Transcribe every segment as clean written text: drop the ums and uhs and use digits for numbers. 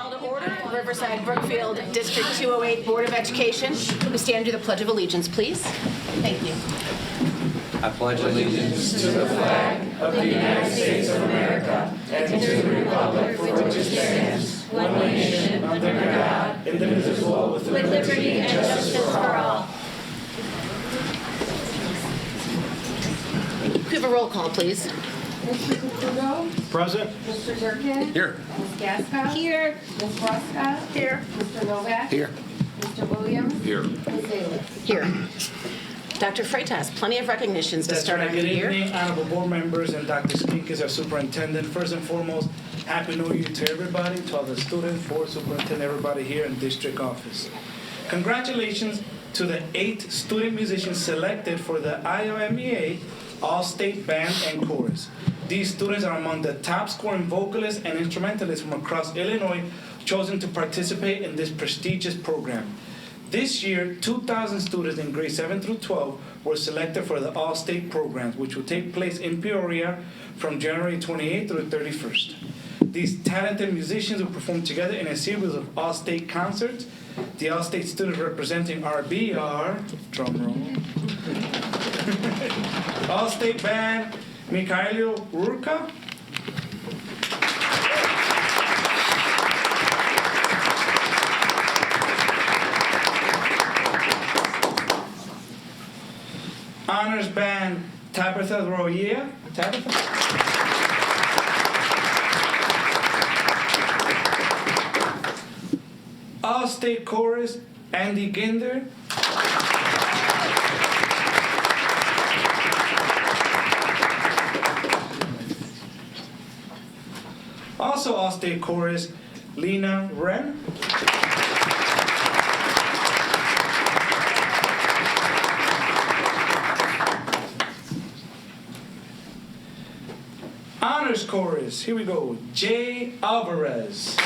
Call to order, Riverside Brookfield District 208 Board of Education. We stand to the Pledge of Allegiance, please. Thank you. I pledge allegiance to the flag of the United States of America and to the republic for which it stands, one nation, under God, indivisible, with liberty and justice for all. We have a roll call, please. Mr. Caputo? Present. Mr. Durkin? Here. Ms. Gaska? Here. Ms. Ruska? Here. Mr. Novak? Here. Mr. Williams? Here. Ms. Salas? Here. Dr. Freitas, plenty of recognitions to That's start right. our Good new year. evening, honorable board members, and Dr. Skink is our superintendent. First and foremost, Happy New Year to everybody, to all the students, board superintendent, everybody here in district office. Congratulations to the 8 student musicians selected for the IOMEA All-State Band and Chorus. These students are among the top scoring vocalists and instrumentalists from across Illinois chosen to participate in this prestigious program. This year, 2,000 students in grades 7 through 12 were selected for the All-State programs, which will take place in Peoria from January 28th through 31st. These talented musicians will perform together in a series of All-State concerts. The All-State students representing RB are, drum roll, All-State Band, Mikhailo Urka, Honors Band, Tabitha Royer. Tabitha? All-State Chorus, Andy Ginder. Also All-State Chorus, Lena Wren. Honors Chorus, here we go, Jay Alvarez.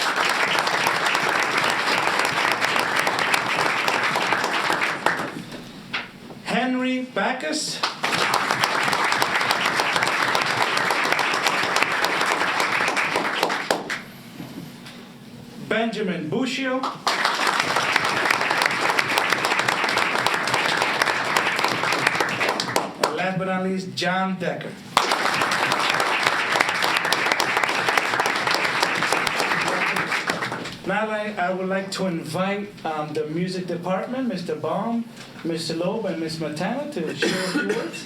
Henry Backus. Benjamin Bushio. And last but not least, John Decker. Now I would like to invite the music department, Mr. Baum, Mr. Loeb, and Ms. Matana to share a few words.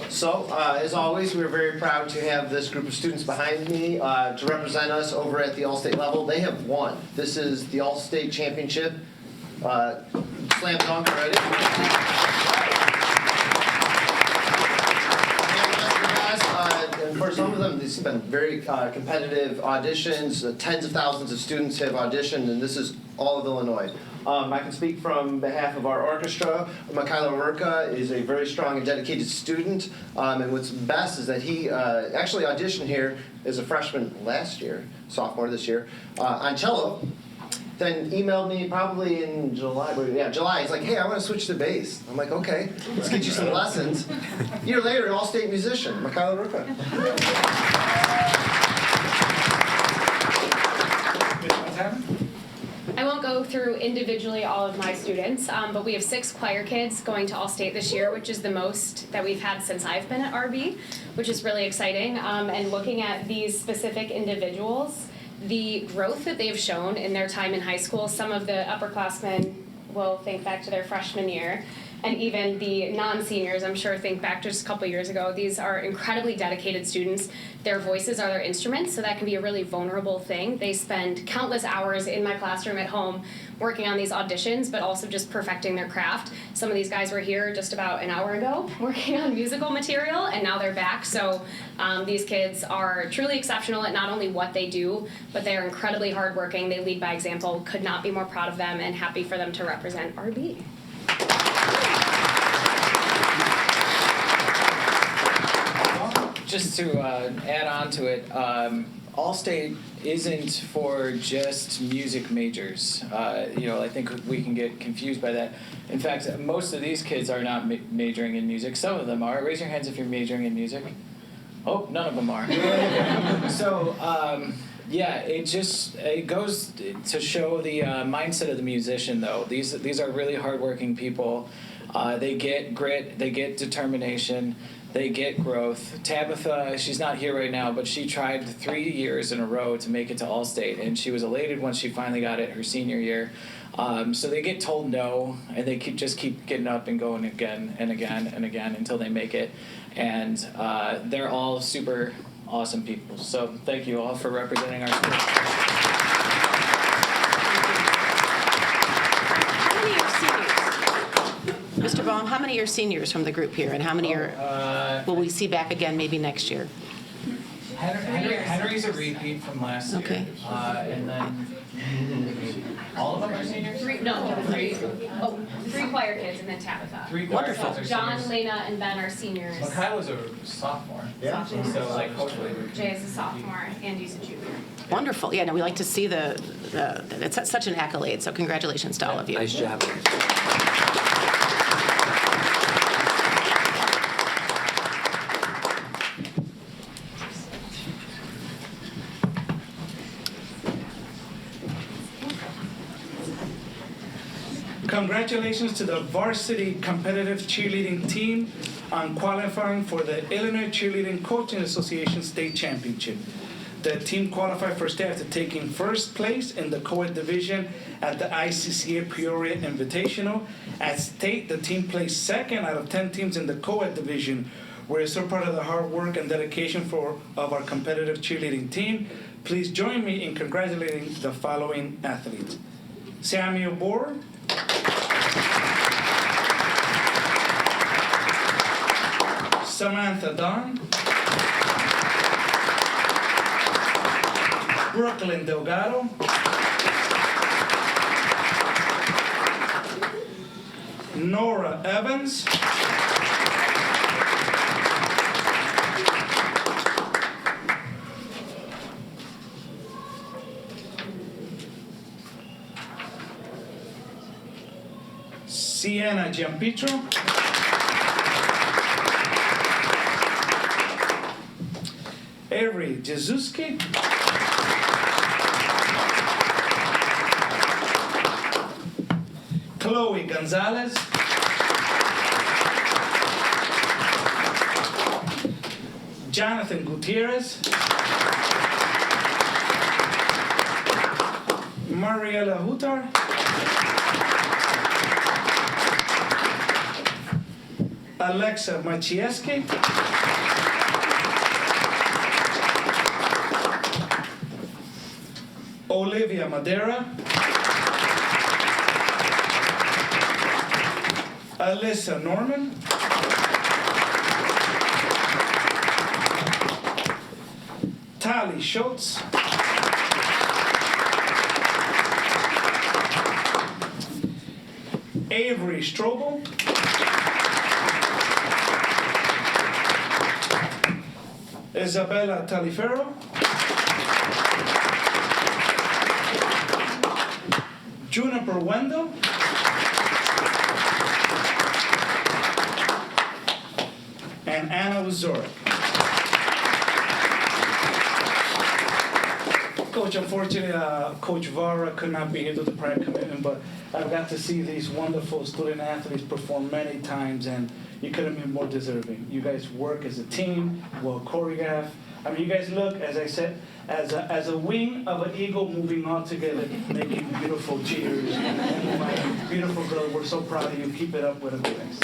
So, as always, we're very proud to have this group of students behind me to represent us over at the All-State level. They have won. This is the All-State Championship. Slam dunk already. And for some of them, these have been very competitive auditions. Tens of thousands of students have auditioned, and this is all of Illinois. I can speak from behalf of our orchestra. Mikhailo Urka is a very strong and dedicated student, and what's best is that he actually auditioned here as a freshman last year, sophomore this year, on cello. Then emailed me probably in July. Yeah, July. He's like, hey, I want to switch to bass. I'm like, okay, let's get you some lessons. A year later, an all-state musician, Mikhailo Urka. I won't go through individually all of my students, but we have 6 choir kids going to All-State this year, which is the most that we've had since I've been at RB, which is really exciting. And looking at these specific individuals, the growth that they've shown in their time in high school, some of the upperclassmen will think back to their freshman year, and even the non-seniors, I'm sure, think back just a couple years ago. These are incredibly dedicated students. Their voices are their instruments, so that can be a really vulnerable thing. They spend countless hours in my classroom at home working on these auditions, but also just perfecting their craft. Some of these guys were here just about an hour ago working on musical material, and now they're back. So these kids are truly exceptional at not only what they do, but they are incredibly hardworking. They lead by example. Could not be more proud of them and happy for them to represent RB. Just to add on to it, Allstate isn't for just music majors. I think we can get confused by that. In fact, most of these kids are not majoring in music. Some of them are. Raise your hands if you're majoring in music. Oh, none of them are. So, it goes to show the mindset of the musician, though. These are really hardworking people. They get grit, they get determination, they get growth. Tabitha, she's not here right now, but she tried 3 years in a row to make it to Allstate, and she was elated when she finally got it her senior year. So they get told no, and they just keep getting up and going again and again and again until they make it. And they're all super awesome people. So thank you all for representing our school. How many are seniors? Mr. Baum, how many are seniors from the group here, and how many will we see back again maybe next year? Henry's a repeat from last year. Okay. And then all of them are seniors? Three choir kids and then Tabitha. 3 choir Wonderful. kids are John, seniors. Lena, and Ben are seniors. Well, Kyla's a sophomore. Yeah. So hopefully we Jay is a sophomore, Andy's a junior. Wonderful. Yeah, no, we like to see it's such an accolade, so congratulations to all of you. Nice job. Congratulations to the varsity competitive cheerleading team on qualifying for the Illinois Cheerleading Coaching Association State Championship. The team qualified for state after taking first place in the co-ed division at the ICCA Peoria Invitational. At state, the team placed second out of 10 teams in the co-ed division. We're so proud of the hard work and dedication of our competitive cheerleading team. Please join me in congratulating the following athletes: Samuel Bohr, Samantha Don, Brooklyn Delgado, Nora Evans, Sienna Giampitro, Avery Jezuski, Chloe Gonzalez, Jonathan Gutierrez, Mariela Hutar, Alexa Machieski, Olivia Madera, Alyssa Norman, Tali Schultz, Avery Strobel, Isabella Taliferro, Juniper Wendell, and Anna Wazorek. Coach, unfortunately, Coach Vara could not be here due to prior commitment, but I've got to see these wonderful student athletes perform many times, and you couldn't be more deserving. You guys work as a team, well choreographed. I mean, you guys look, as I said, as a wing of an eagle moving all together, making beautiful cheers. And my beautiful girl, we're so proud of you. Keep it up with them, guys.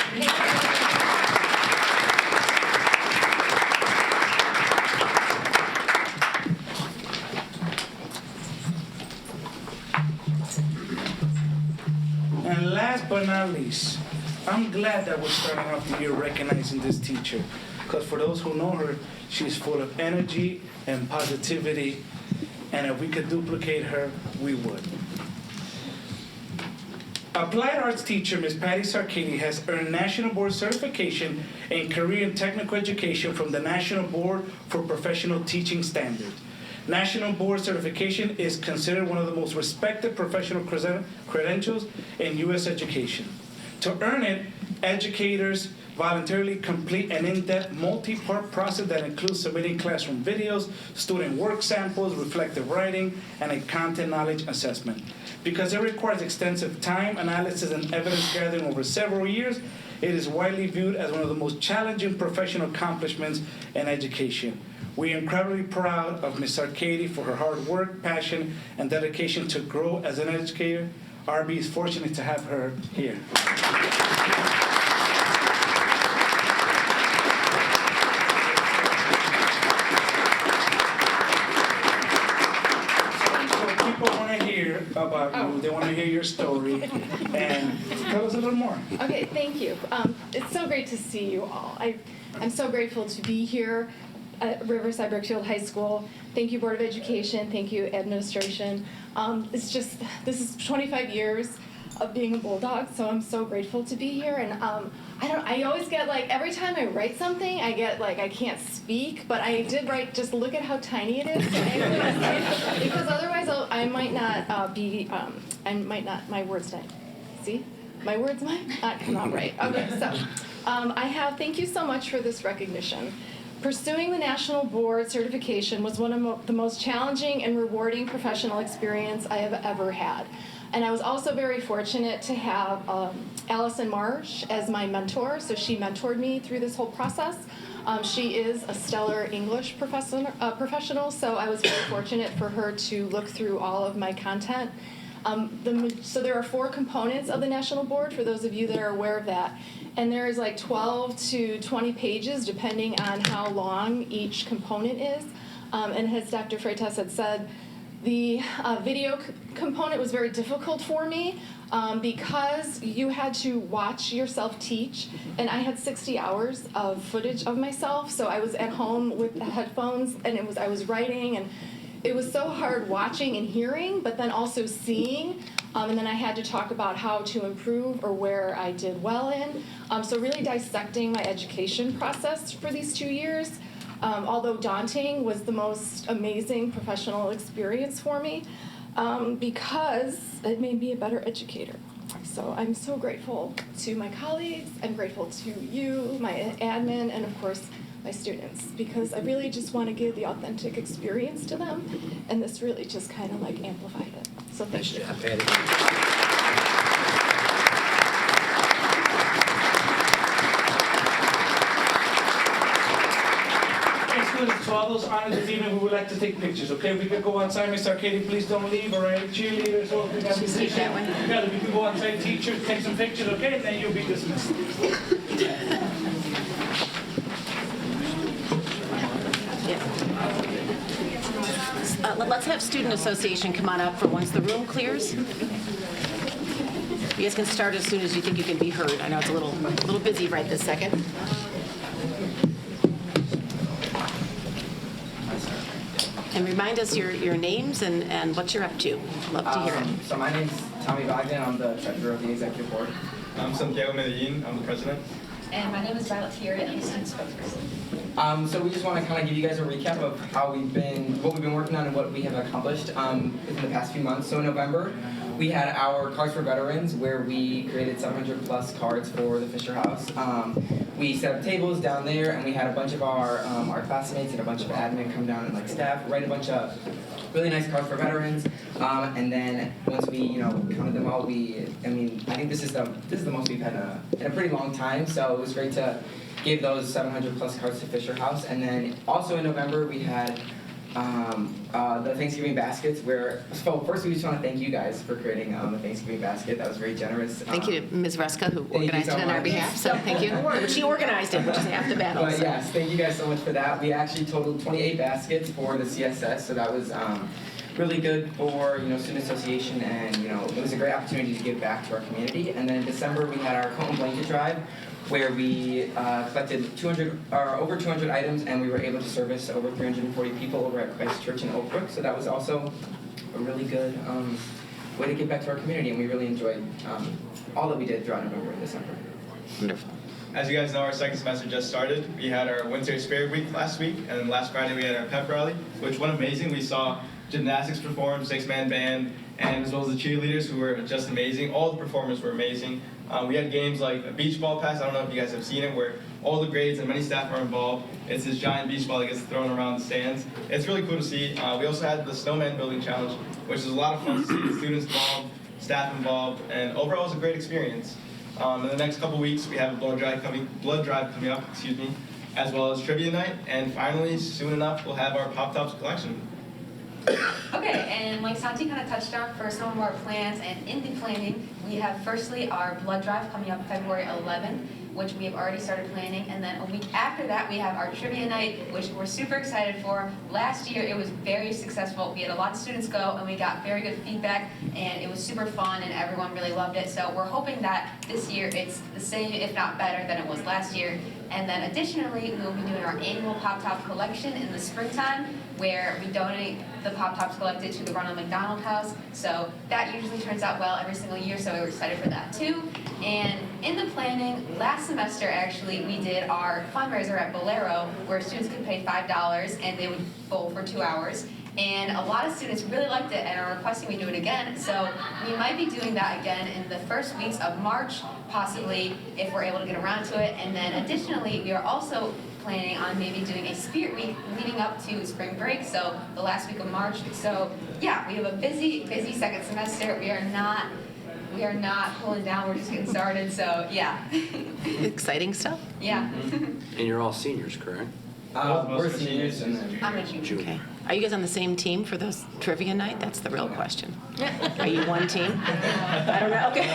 And last but not least, I'm glad that we're starting off the year recognizing this teacher. Because for those who know her, she's full of energy and positivity. And if we could duplicate her, we would. Applied Arts teacher Ms. Patty Sarkady has earned National Board certification in career and technical education from the National Board for Professional Teaching Standards. National Board certification is considered one of the most respected professional credentials in U.S. education. To earn it, educators voluntarily complete an in-depth multi-part process that includes submitting classroom videos, student work samples, reflective writing, and a content knowledge assessment. Because it requires extensive time, analysis, and evidence gathering over several years, it is widely viewed as one of the most challenging professional accomplishments in education. We are incredibly proud of Ms. Arcady for her hard work, passion, and dedication to grow as an educator. RB is fortunate to have her here. About you. They want to hear your story, and tell us a little more. Okay, thank you. It's so great to see you all. I'm so grateful to be here at Riverside Brookfield High School. Thank you, Board of Education. Thank you, administration. This is 25 years of being a Bulldog, so I'm so grateful to be here. And I always get like, every time I write something, I get like, I can't speak, but I did write, just look at how tiny it is. Because otherwise I might not my words might, see? My words might not come out right. Okay, so thank you so much for this recognition. Pursuing the National Board certification was one of the most challenging and rewarding professional experience I have ever had. And I was also very fortunate to have Allison Marsh as my mentor, so she mentored me through this whole process. She is a stellar English professional, so I was very fortunate for her to look through all of my content. So there are 4 components of the National Board, for those of you that are aware of that. And there is like 12 to 20 pages, depending on how long each component is. And as Dr. Freitas had said, the video component was very difficult for me because you had to watch yourself teach, and I had 60 hours of footage of myself, so I was at home with the headphones, and I was writing, and it was so hard watching and hearing, but then also seeing, and then I had to talk about how to improve or where I did well in. So really dissecting my education process for these 2 years. Although daunting, was the most amazing professional experience for me because it made me a better educator. So I'm so grateful to my colleagues, I'm grateful to you, my admin, and of course my students, because I really just want to give the authentic experience to them, and this really just kind of like amplified it. So thank you. To all those honored this evening, we would like to take pictures, okay? We could go outside. Miss Arcady, please don't leave, all right? Cheerleaders, all we got to see that one. We can go outside, teachers, take some pictures, okay? And then you'll be dismissed. Let's have Student Association come on up for once the room clears. You guys can start as soon as you think you can be heard. I know it's a little busy right this second. And remind us your names and what you're up to. Love to hear it. So my name's Tommy Bogdan. I'm the treasurer of the executive board. I'm Santiago Medellin. I'm the president. And my name is Violet Thierry, I'm the student spokesperson. So we just want to kind of give you guys a recap of what we've been working on and what we have accomplished in the past few months. So in November, we had our Cards for Veterans, where we created 700 plus cards for the Fisher House. We set up tables down there, and we had a bunch of our classmates and a bunch of admin come down and like staff write a bunch of really nice cards for veterans. And then once we counted them all, I think this is the most we've had in a pretty long time. So it was great to give those 700 plus cards to Fisher House. And then also in November we had the Thanksgiving baskets, so first we just want to thank you guys for creating the Thanksgiving basket. That was very generous. Thank you to Ms. Reska, who organized it on our behalf. So thank you. She organized it, which is half the battle. But yes, thank you guys so much for that. We actually totaled 28 baskets for the CSS, so that was really good for student association, and it was a great opportunity to give back to our community. And then in December we had our coat and blanket drive, where we collected over 200 items, and we were able to service over 340 people over at Christ Church in Oak Brook. So that was also a really good way to give back to our community, and we really enjoyed all that we did throughout November and December. Wonderful. As you guys know, our second semester just started. We had our Winter Spirit Week last week, and then last Friday we had our pep rally, which went amazing. We saw gymnastics perform, 6-man band, and as well as the cheerleaders who were just amazing. All the performers were amazing. We had games like a beach ball pass. I don't know if you guys have seen it, where all the grades and many staff are involved. It's this giant beach ball that gets thrown around the stands. It's really cool to see. We also had the snowman building challenge, which is a lot of fun to see the students involved, staff involved, and overall it was a great experience. In the next couple weeks, we have a blood drive coming up, as well as trivia night, and finally, soon enough, we'll have our Pop Tops collection. Okay, and like Santi kind of touched on, for some of our plans and in the planning, we have firstly our blood drive coming up February 11th, which we have already started planning, and then a week after that we have our trivia night, which we're super excited for. Last year it was very successful. We had a lot of students go and we got very good feedback, and it was super fun and everyone really loved it. So we're hoping that this year it's the same, if not better, than it was last year. And then additionally, we'll be doing our annual Pop Top collection in the springtime, where we donate the Pop Tops collected to the Ronald McDonald House. So that usually turns out well every single year, so we're excited for that too. And in the planning, last semester actually, we did our fundraiser at Bolero, where students could pay $5 and they would bowl for 2 hours. And a lot of students really liked it and are requesting we do it again. So we might be doing that again in the first weeks of March, possibly, if we're able to get around to it. And then additionally, we are also planning on maybe doing a Spirit Week leading up to spring break, so the last week of March. So yeah, we have a busy second semester. We are not pulling down, we're just getting started, so yeah. Exciting stuff. Yeah. And you're all seniors, correct? We're seniors, and then I'm a junior. Okay. Are you guys on the same team for those trivia night? That's the real question. Are you one team? I don't know. Okay.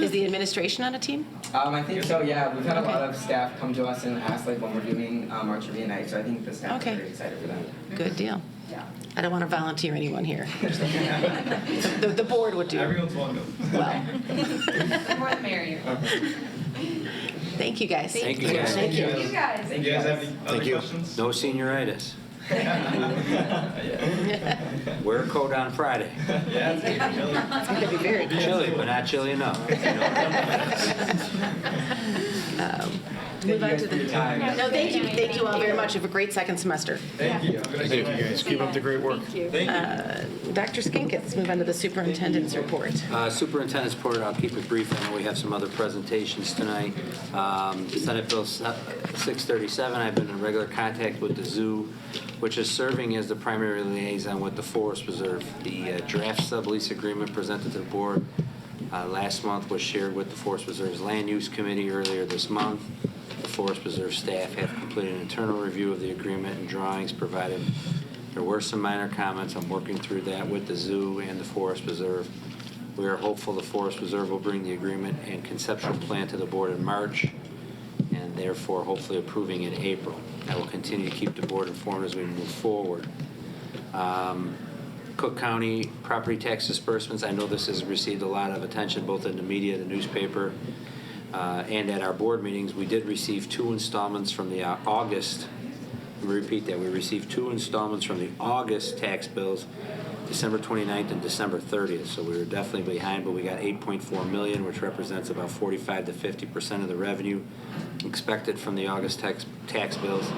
Is the administration on a team? I think so, yeah. We've had a lot of staff come to us and ask like when we're doing our trivia night, so I think the staff are very excited for that. Good deal. Yeah. I don't want to volunteer anyone here. The board would do. Everyone's welcome. Well. The more the merrier. Thank you, guys. Thank you, guys. Thank you guys. Do you guys have any other questions? No senioritis. Wear a coat on Friday. Yeah, it's gonna be chilly. It's going to be very cool. Chilly, but not chilly enough. Move on to the time. No, thank you. Thank you all very much. You have a great second semester. Thank you. Thank you guys. Keep up the great work. Thank you. Dr. Skinkis, move on to the superintendent's report. Superintendent's report, I'll keep it brief. I know we have some other presentations tonight. Senate Bill 637, I've been in regular contact with the zoo, which is serving as the primary liaison with the Forest Preserve. The draft sublease agreement presented to the board last month was shared with the Forest Preserve's Land Use Committee earlier this month. The Forest Preserve staff have completed an internal review of the agreement and drawings provided. There were some minor comments. I'm working through that with the zoo and the Forest Preserve. We are hopeful the Forest Preserve will bring the agreement and conceptual plan to the board in March, and therefore hopefully approving in April. I will continue to keep the board informed as we move forward. Cook County property tax disbursements. I know this has received a lot of attention both in the media, the newspaper, and at our board meetings. We did receive 2 installments from the August. Let me repeat that. We received 2 installments from the August tax bills, December 29th and December 30th. So we were definitely behind, but we got $8.4 million, which represents about 45 to 50% of the revenue expected from the August tax bills.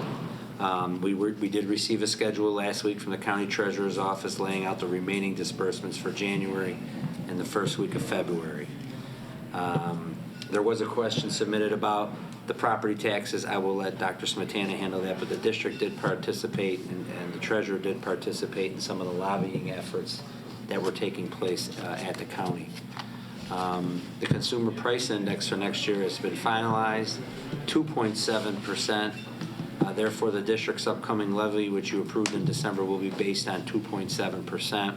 We did receive a schedule last week from the county treasurer's office laying out the remaining disbursements for January and the first week of February. There was a question submitted about the property taxes. I will let Dr. Smetana handle that, but the district did participate and the treasurer did participate in some of the lobbying efforts that were taking place at the county. The consumer price index for next year has been finalized, 2.7%. Therefore, the district's upcoming levy, which you approved in December, will be based on 2.7%.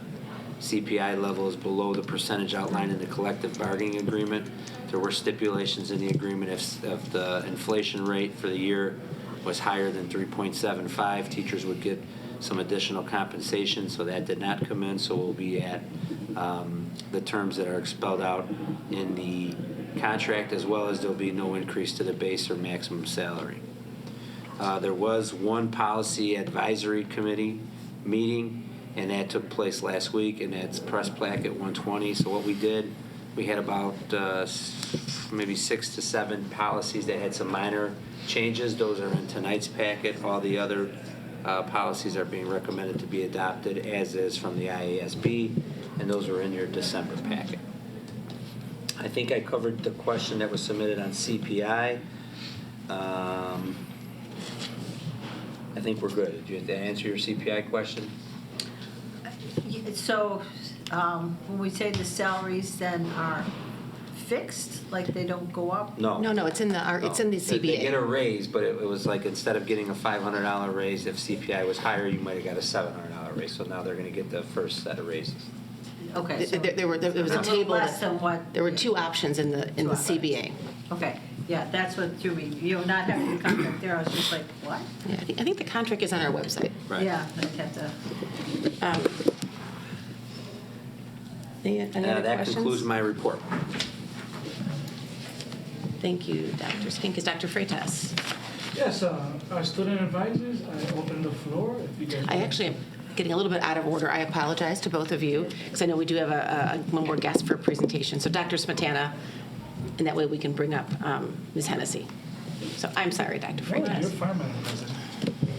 CPI level is below the percentage outlined in the collective bargaining agreement. There were stipulations in the agreement if the inflation rate for the year was higher than 3.75, teachers would get some additional compensation, so that did not come in, so we'll be at the terms that are spelled out in the contract, as well as there'll be no increase to the base or maximum salary. There was one policy advisory committee meeting, and that took place last week, and that's press plaque at 120. So what we did We had about maybe 6 to 7 policies that had some minor changes. Those are in tonight's packet. All the other policies are being recommended to be adopted as is from the IASB, and those are in your December packet. I think I covered the question that was submitted on CPI. I think we're good. Did you answer your CPI question? So when we say the salaries then are fixed, like they don't go up? No. No, it's in the They get a CBA. raise, but it was like instead of getting a $500 raise, if CPI was higher, you might have got a $700 raise. So now they're going to get the first set of raises. Okay. So There was a little table. less than what? There were 2 options in the CBA. Okay, yeah, that's what threw me. You know, not having the contract there, I was just like, what? Yeah, I think the contract is on our website. Right. Yeah, I had to. Any other That questions? concludes my report. Thank you, Dr. Skinkis. Dr. Freitas. Yes, our student advisors, I open the floor. If you guys I actually am getting a little bit out of order. I apologize to both of you, because I know we do have one more guest for a presentation. So Dr. Smetana, and that way we can bring up Ms. Hennessy. So I'm sorry, Dr. You're Freitas. fine, Madam President.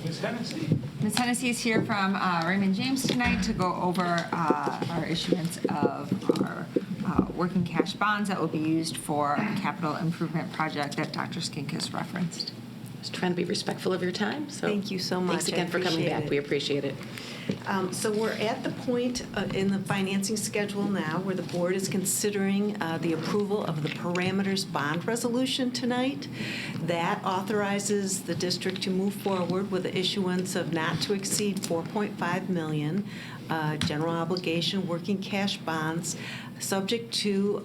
Ms. Hennessy. Ms. Hennessy is here from Raymond James tonight to go over our issuance of our working cash bonds that will be used for a capital improvement project that Dr. Skinkis referenced. Just trying to be respectful of your time. So Thank you so much. Thanks again I for coming appreciate back. it. We appreciate it. So we're at the point in the financing schedule now where the board is considering the approval of the parameters bond resolution tonight. That authorizes the district to move forward with the issuance of not to exceed $4.5 million general obligation working cash bonds, subject to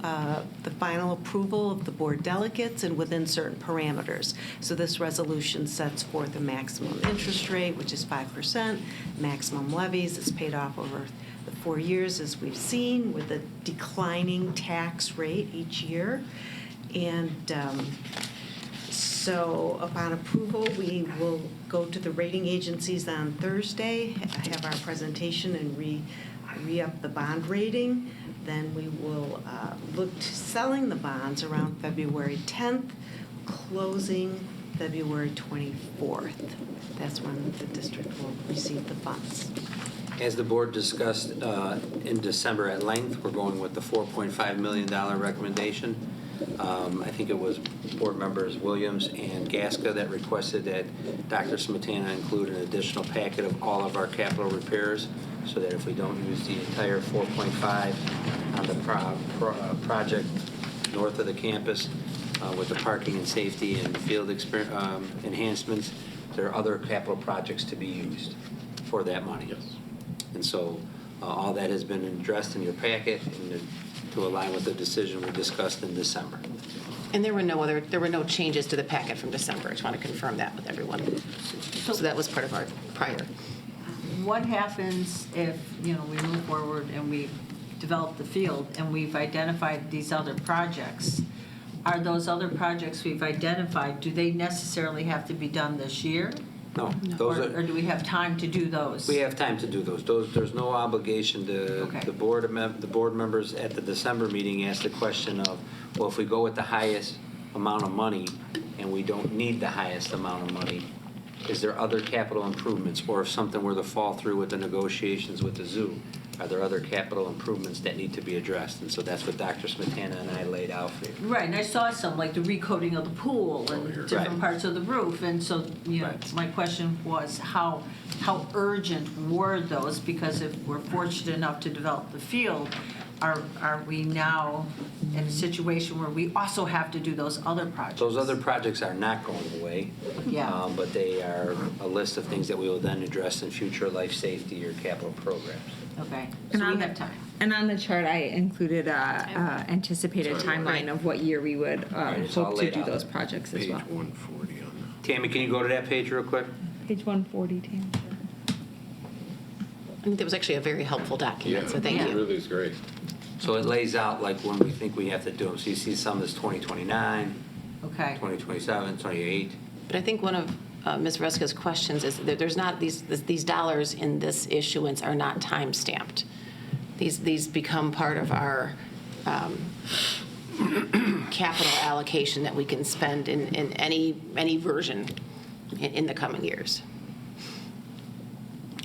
the final approval of the board delegates and within certain parameters. So this resolution sets forth a maximum interest rate, which is 5%, maximum levies is paid off over the 4 years, as we've seen, with a declining tax rate each year. And so upon approval, we will go to the rating agencies on Thursday, have our presentation and re-up the bond rating. Then we will look to selling the bonds around February 10th, closing February 24th. That's when the district will receive the funds. As the board discussed in December at length, we're going with the $4.5 million recommendation. I think it was board members Williams and Gasca that requested that Dr. Smetana include an additional packet of all of our capital repairs, so that if we don't use the entire 4.5 on the project north of the campus with the parking and safety and field enhancements, there are other capital projects to be used for that money. Yes. And so all that has been addressed in your packet and to align with the decision we discussed in December. And there were no changes to the packet from December. I just want to confirm that with everyone. So that was part of our prior. What happens if, you know, we move forward and we develop the field and we've identified these other projects? Are those other projects we've identified, do they necessarily have to be done this year? No, those Or do we have time to do those? We have time to do those. There's no obligation to, Okay. the board members at the December meeting asked the question of, well, if we go with the highest amount of money and we don't need the highest amount of money, is there other capital improvements? Or if something were to fall through with the negotiations with the zoo, are there other capital improvements that need to be addressed? And so that's what Dr. Smetana and I laid out for you. Right, and I saw some, like the recoating of the pool and different Right. parts of the roof. And so, you know, Right. my question was how urgent were those? Because if we're fortunate enough to develop the field, are we now in a situation where we also have to do those other projects? Those other projects are not going away. Yeah. But they are a list of things that we will then address in future life safety or capital programs. Okay, And so we on have time. And on the chart, I included a anticipated timeline of what year we would it's all hope to laid do out those there. projects as well. Page 140 on Tammy, can you go to that page real quick? Page 140, Tam. I think that was actually a very helpful document, so thank It you. really is great. So it lays out like when we think we have to do them. So you see some that's 2029, Okay. 2027, 28. But I think one of Ms. Reska's questions is that there's not, these dollars in this issuance are not time stamped. These become part of our capital allocation that we can spend in any version in the coming years.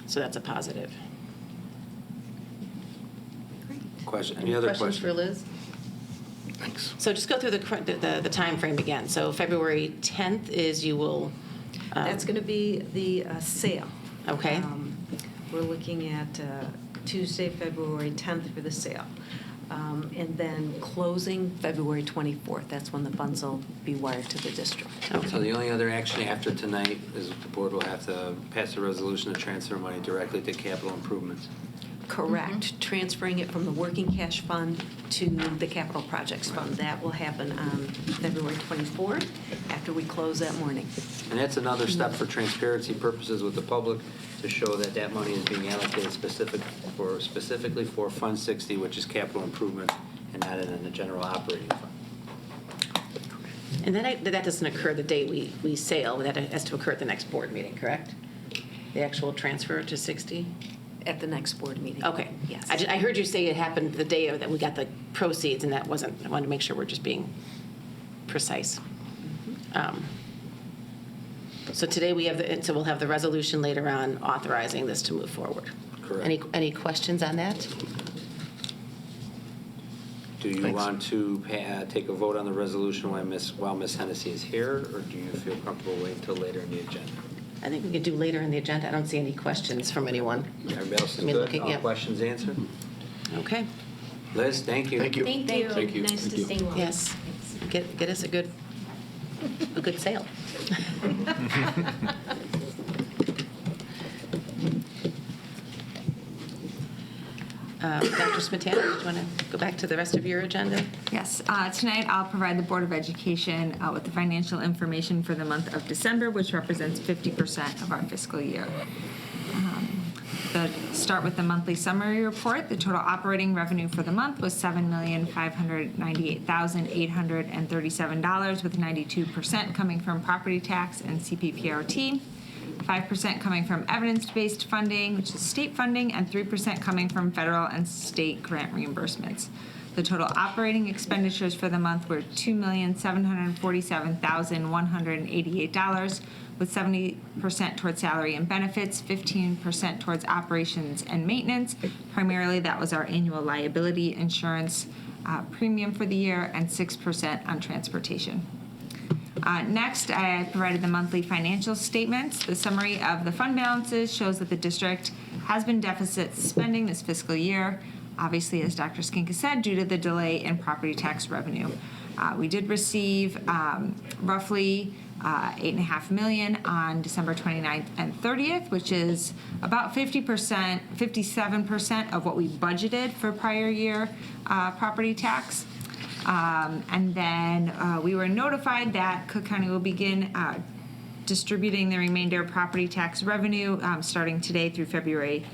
So that's a positive. Question, any other Questions for questions? Liz? Thanks. So just go through the time frame again. So February 10th is you will. That's going to be the sale. Okay. We're looking at Tuesday, February 10th for the sale. And then closing February 24th. That's when the funds will be wired to the district. So the only other action after tonight is the board will have to pass a resolution to transfer money directly to capital improvements. Correct. Transferring it from the working cash fund to the capital projects fund. That will happen on February 24th after we close that morning. And that's another step for transparency purposes with the public to show that that money is being allocated specifically for Fund 60, which is capital improvement, and not in the general operating fund. And then that doesn't occur the day we sale. That has to occur at the next board meeting, correct? The actual transfer to 60? At the next board meeting. Okay. Yes. I heard you say it happened the day that we got the proceeds, and that wasn't, I wanted to make sure we're just being precise. So today we'll have the resolution later on authorizing this to move forward. Correct. Any questions on that? Do you want to take a vote on the resolution while Ms. Hennessy is here, or do you feel comfortable waiting until later in the agenda? I think we could do later in the agenda. I don't see any questions from anyone. Everybody else is I mean, good? looking- All yeah. questions answered? Okay. Liz, thank you. Thank you. Thank you. Thank you. Nice to see you. Yes. Get us a good sale. Dr. Smetana, do you want to go back to the rest of your agenda? Yes, tonight I'll provide the Board of Education with the financial information for the month of December, which represents 50% of our fiscal year. Start with the monthly summary report. The total operating revenue for the month was $7,598,837, with 92% coming from property tax and CPPRT, 5% coming from evidence-based funding, which is state funding, and 3% coming from federal and state grant reimbursements. The total operating expenditures for the month were $2,747,188, with 70% towards salary and benefits, 15% towards operations and maintenance. Primarily, that was our annual liability insurance premium for the year, and 6% on transportation. Next, I provided the monthly financial statements. The summary of the fund balances shows that the district has been deficit spending this fiscal year, obviously, as Dr. Skink has said, due to the delay in property tax revenue. We did receive roughly $8.5 million on December 29th and 30th, which is about 57% of what we budgeted for prior year property tax. And then we were notified that Cook County will begin distributing the remainder of property tax revenue starting today through February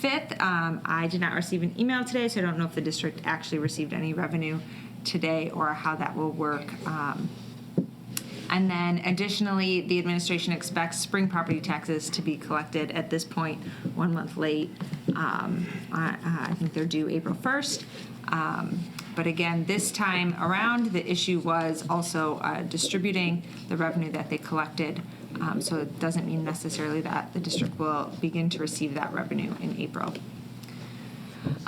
5th. I did not receive an email today, so I don't know if the district actually received any revenue today or how that will work. And then additionally, the administration expects spring property taxes to be collected at this point 1 month late. I think they're due April 1st. But again, this time around, the issue was also distributing the revenue that they collected. So it doesn't mean necessarily that the district will begin to receive that revenue in April.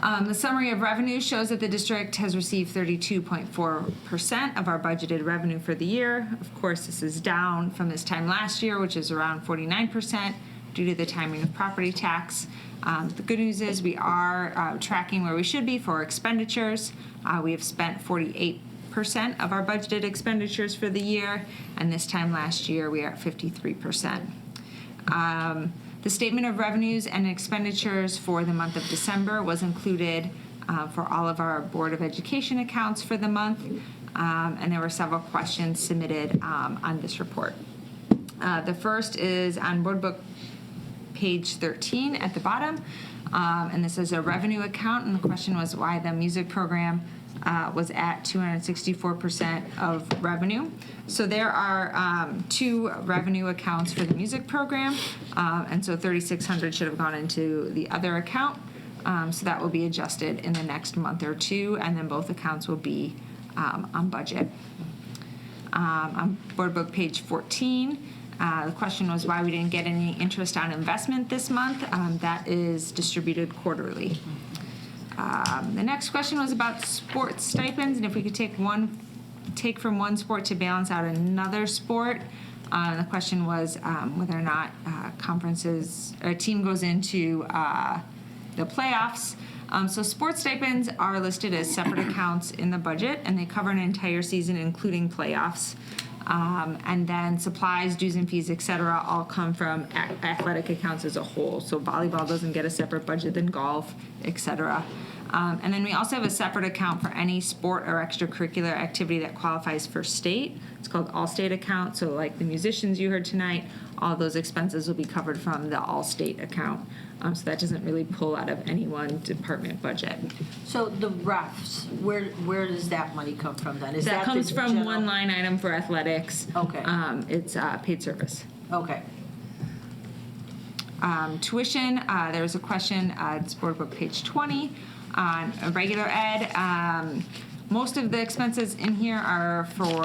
The summary of revenue shows that the district has received 32.4% of our budgeted revenue for the year. Of course, this is down from this time last year, which is around 49%, due to the timing of property tax. The good news is we are tracking where we should be for expenditures. We have spent 48% of our budgeted expenditures for the year, and this time last year we are at 53%. The statement of revenues and expenditures for the month of December was included for all of our Board of Education accounts for the month, and there were several questions submitted on this report. The first is on Board Book page 13 at the bottom, and this is a revenue account, and the question was why the music program was at 264% of revenue. So there are two revenue accounts for the music program, and so $3,600 should have gone into the other account. So that will be adjusted in the next month or two, and then both accounts will be on budget. On Board Book page 14, the question was why we didn't get any interest on investment this month. That is distributed quarterly. The next question was about sports stipends, and if we could take from one sport to balance out another sport. The question was whether or not a team goes into the playoffs. So sports stipends are listed as separate accounts in the budget, and they cover an entire season, including playoffs. And then supplies, dues and fees, et cetera, all come from athletic accounts as a whole. So volleyball doesn't get a separate budget than golf, et cetera. And then we also have a separate account for any sport or extracurricular activity that qualifies for state. It's called All-State account. So like the musicians you heard tonight, all those expenses will be covered from the All-State account. So that doesn't really pull out of any one department budget. So the refs, where does that money come from then? Is That comes the from general- one line item for athletics. Okay. It's paid service. Okay. Tuition, there's a question, it's Board Book page 20, on regular ed. Most of the expenses in here are for,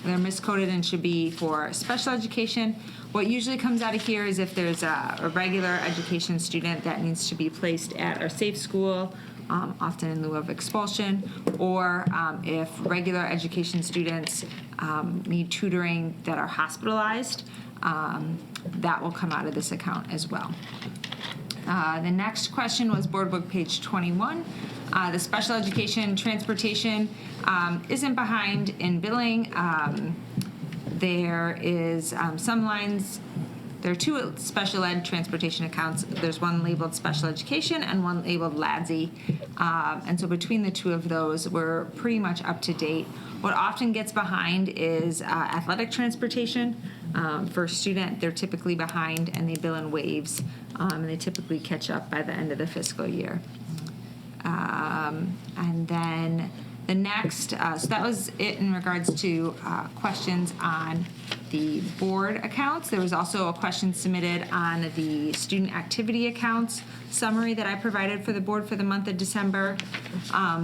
they're miscoded and should be for special education. What usually comes out of here is if there's a regular education student that needs to be placed at our safe school, often in lieu of expulsion, or if regular education students need tutoring that are hospitalized, that will come out of this account as well. The next question was Board Book page 21. The special education transportation isn't behind in billing. There is some lines, there are two special ed transportation accounts. There's one labeled special education and one labeled LADSI. And so between the two of those, we're pretty much up to date. What often gets behind is athletic transportation. For a student, they're typically behind and they bill in waves. And they typically catch up by the end of the fiscal year. And then the next, so that was it in regards to questions on the board accounts. There was also a question submitted on the student activity accounts summary that I provided for the board for the month of December.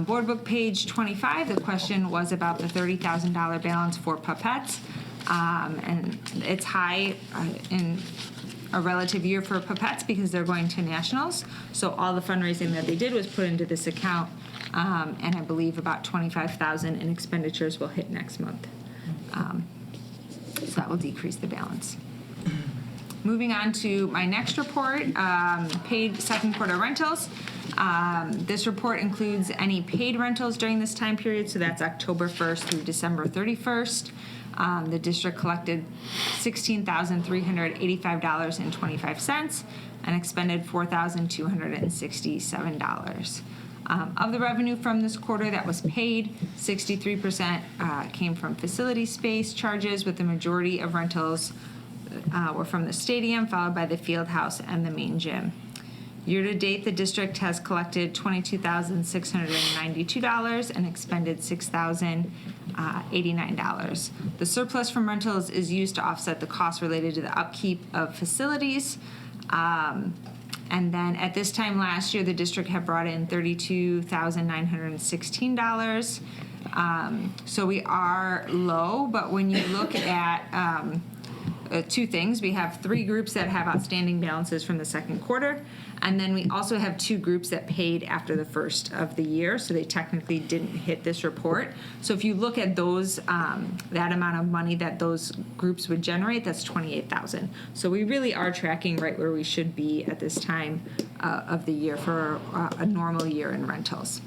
Board Book page 25, the question was about the $30,000 balance for pupettes. And it's high in a relative year for pupettes because they're going to nationals. So all the fundraising that they did was put into this account, and I believe about $25,000 in expenditures will hit next month. So that will decrease the balance. Moving on to my next report, paid second quarter rentals. This report includes any paid rentals during this time period, so that's October 1st through December 31st. The district collected $16,385.25 and expended $4,267. Of the revenue from this quarter that was paid, 63% came from facility space charges, with the majority of rentals were from the stadium, followed by the field house and the main gym. Year to date, the district has collected $22,692 and expended $6,089. The surplus from rentals is used to offset the costs related to the upkeep of facilities. And then at this time last year, the district had brought in $32,916. So we are low, but when you look at two things, we have 3 groups that have outstanding balances from the second quarter, and then we also have 2 groups that paid after the first of the year, so they technically didn't hit this report. So if you look at those, that amount of money that those groups would generate, that's $28,000. So we really are tracking right where we should be at this time of the year for a normal year in rentals.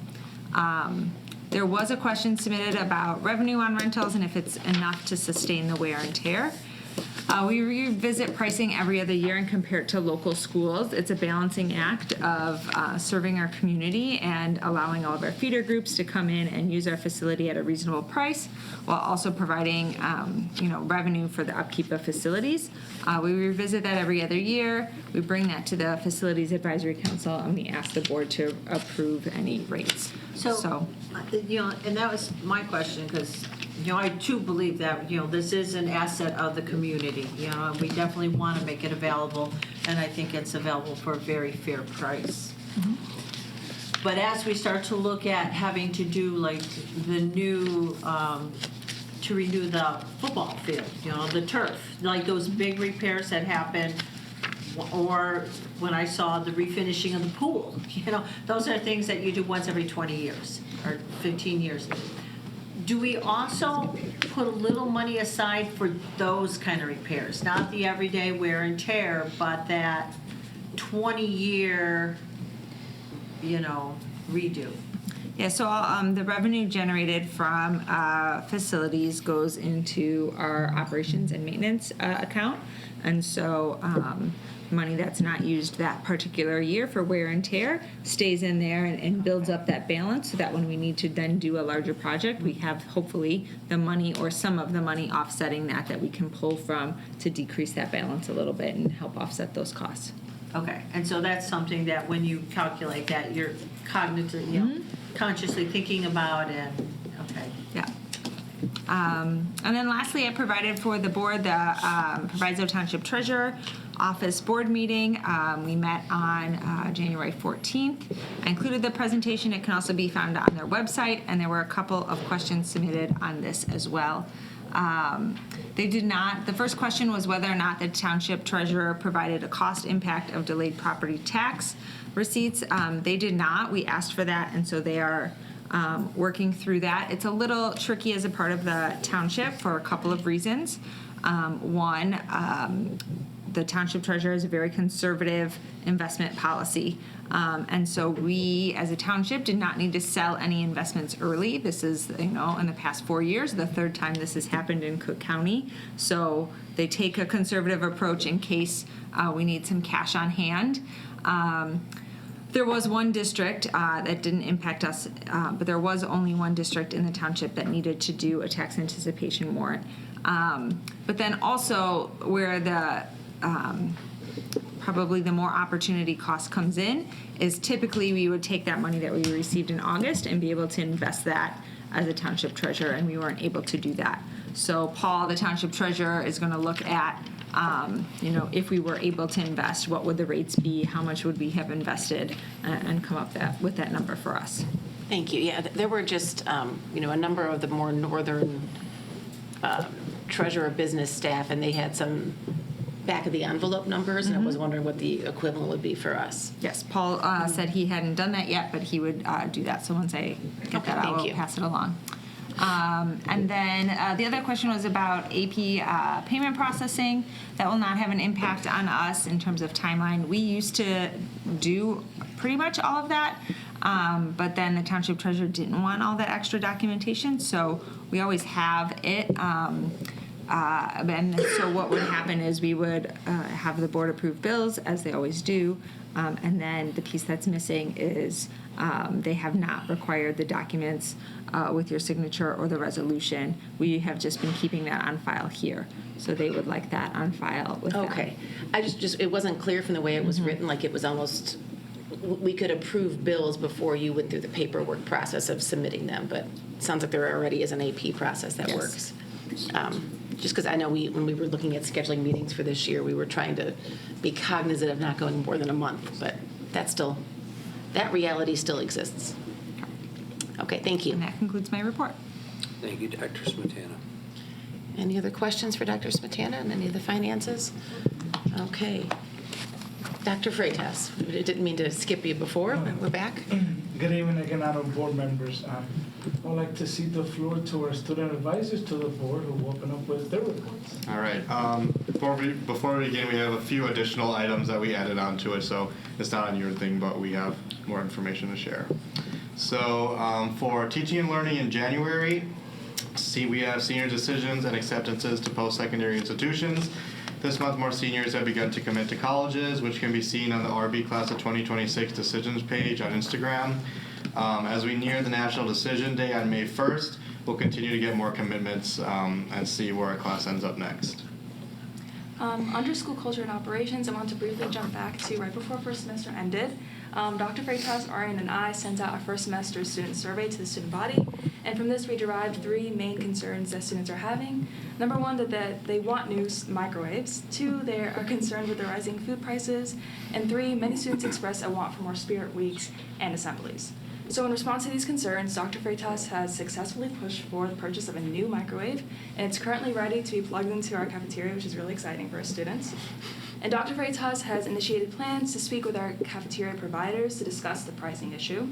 There was a question submitted about revenue on rentals and if it's enough to sustain the wear and tear. We revisit pricing every other year and compare it to local schools. It's a balancing act of serving our community and allowing all of our feeder groups to come in and use our facility at a reasonable price, while also providing revenue for the upkeep of facilities. We revisit that every other year. We bring that to the Facilities Advisory Council, and we ask the board to approve any rates. So and that was my question, because I too believe that, this is an asset of the community, and we definitely want to make it available, and I think it's available for a very fair price. But as we start to look at having to do like the new, to renew the football field, the turf, like those big repairs that happen, or when I saw the refinishing of the pool, those are things that you do once every 20 years or 15 years. Do we also put a little money aside for those kind of repairs? Not the everyday wear and tear, but that 20-year, redo? Yeah, so the revenue generated from facilities goes into our operations and maintenance account. And so money that's not used that particular year for wear and tear stays in there and builds up that balance so that when we need to then do a larger project, we have hopefully the money or some of the money offsetting that we can pull from to decrease that balance a little bit and help offset those costs. Okay, and so that's something that when you calculate that, you're cognitively, consciously thinking about and, okay. Yeah. And then lastly, I provided for the board the Proviso Township Treasurer Office Board meeting. We met on January 14th. I included the presentation. It can also be found on their website, and there were a couple of questions submitted on this as well. The first question was whether or not the Township Treasurer provided a cost impact of delayed property tax receipts. They did not. We asked for that, and so they are working through that. It's a little tricky as a part of the township for a couple of reasons. One, the Township Treasurer has a very conservative investment policy. And so we, as a township, did not need to sell any investments early. This is, in the past 4 years, the third time this has happened in Cook County. So they take a conservative approach in case we need some cash on hand. There was one district that didn't impact us, but there was only one district in the township that needed to do a tax anticipation warrant. But then also where the probably the more opportunity cost comes in is typically we would take that money that we received in August and be able to invest that as a township treasurer, and we weren't able to do that. So Paul, the township treasurer, is going to look at if we were able to invest, what would the rates be, how much would we have invested, and come up with that number for us. Thank you. Yeah, there were just, a number of the more northern treasurer business staff, and they had some back of the envelope numbers, and I was wondering what the equivalent would be for us. Yes, Paul said he hadn't done that yet, but he would do that. So once I get that, I will pass it along. And then the other question was about AP payment processing. That will not have an impact on us in terms of timeline. We used to do pretty much all of that, but then the township treasurer didn't want all that extra documentation, so we always have it. And so what would happen is we would have the board approve bills, as they always do, and then the piece that's missing is they have not required the documents with your signature or the resolution. We have just been keeping that on file here, so they would like that on file with Okay. I just it wasn't clear from the way it was written, like it was almost, we could approve bills before you went through the paperwork process of submitting them, but it sounds like there already is an AP process that works. Just because I know when we were looking at scheduling meetings for this year, we were trying to be cognizant of not going more than a month, but that reality still exists. Okay, thank you. And that concludes my report. Thank you, Dr. Smetana. Any other questions for Dr. Smetana on any of the finances? Okay. Dr. Freitas, I didn't mean to skip you before, but we're back. Good evening again, honorable board members. I'd like to cede the floor to our student advisors to the board who will open up with their reports. All right. Before we begin, we have a few additional items that we added onto it, so it's not on your thing, but we have more information to share. So for teaching and learning in January, we have senior decisions and acceptances to post-secondary institutions. This month, more seniors have begun to commit to colleges, which can be seen on the RB Class of 2026 Decisions page on Instagram. As we near the National Decision Day on May 1st, we'll continue to get more commitments and see where our class ends up next. Under school culture and operations, I want to briefly jump back to right before first semester ended. Dr. Freitas, Arian, and I sent out our first semester student survey to the student body, and from this we derived 3 main concerns that students are having. Number 1, that they want new microwaves. 2, they are concerned with the rising food prices. And 3, many students express a want for more spirit weeks and assemblies. So in response to these concerns, Dr. Freitas has successfully pushed for the purchase of a new microwave, and it's currently ready to be plugged into our cafeteria, which is really exciting for our students. And Dr. Freitas has initiated plans to speak with our cafeteria providers to discuss the pricing issue.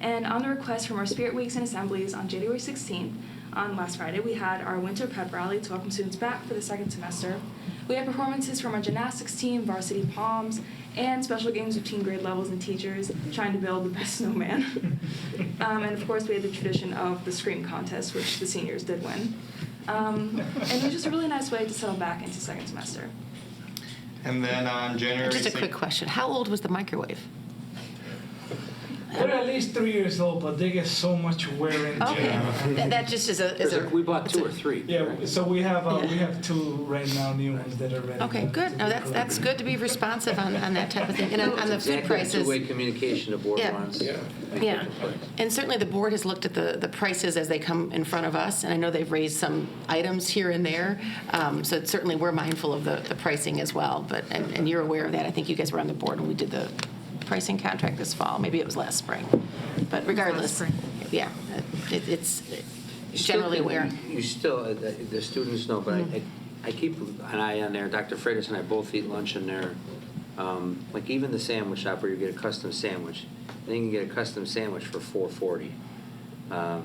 And on the request from our Spirit Weeks and Assemblies on January 16th, on last Friday, we had our winter pep rally to welcome students back for the second semester. We had performances from our gymnastics team, varsity palms, and special games of teen grade levels and teachers trying to build the best snowman. And of course, we had the tradition of the scream contest, which the seniors did win. And it was just a really nice way to settle back into second semester. And then on January Just a quick question. How old was the microwave? They're at least 3 years old, but they get so much wear and tear. Okay. That just is a. We bought 2 or 3. Yeah, so we have 2 right now, new ones that are ready. Okay, good. No, that's good to be responsive on that type of thing. And on the food prices. Two-way communication the board wants. Yeah, and certainly the board has looked at the prices as they come in front of us, and I know they've raised some items here and there, so certainly we're mindful of the pricing as well, but, and you're aware of that. I think you guys were on the board when we did the pricing contract this fall. Maybe it was last spring, but regardless, yeah, it's generally aware. You still, the students know, but I keep an eye on there. Dr. Freitas and I both eat lunch in there. Like even the sandwich shop where you get a custom sandwich, then you can get a custom sandwich for $4.40.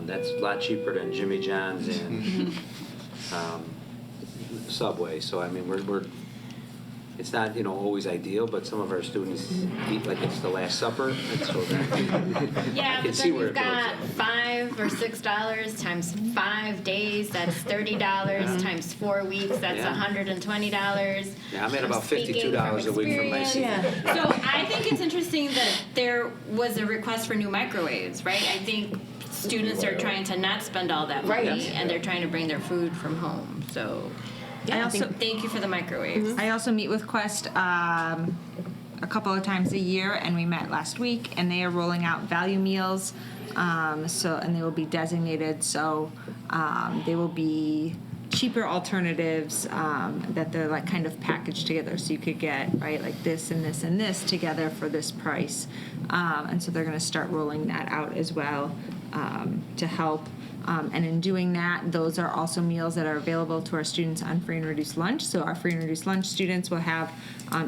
That's a lot cheaper than Jimmy John's and Subway. So I mean, we're it's not always ideal, but some of our students eat like it's the Last Supper, and so yeah, but then you've got $5 or $6 times 5 days. That's $30 times 4 weeks. That's $120. Yeah, I'm at about $52 a week for my seat. So I think it's interesting that there was a request for new microwaves, right? I think students are trying to not spend all that money, and they're trying to bring their food from home. So. Yeah, thank you for the microwaves. I also meet with Quest a couple of times a year, and we met last week, and they are rolling out value meals. And they will be designated, so they will be cheaper alternatives that they're like kind of packaged together, so you could get like this and this and this together for this price. And so they're going to start rolling that out as well to help. And in doing that, those are also meals that are available to our students on free and reduced lunch. So our free and reduced lunch students will have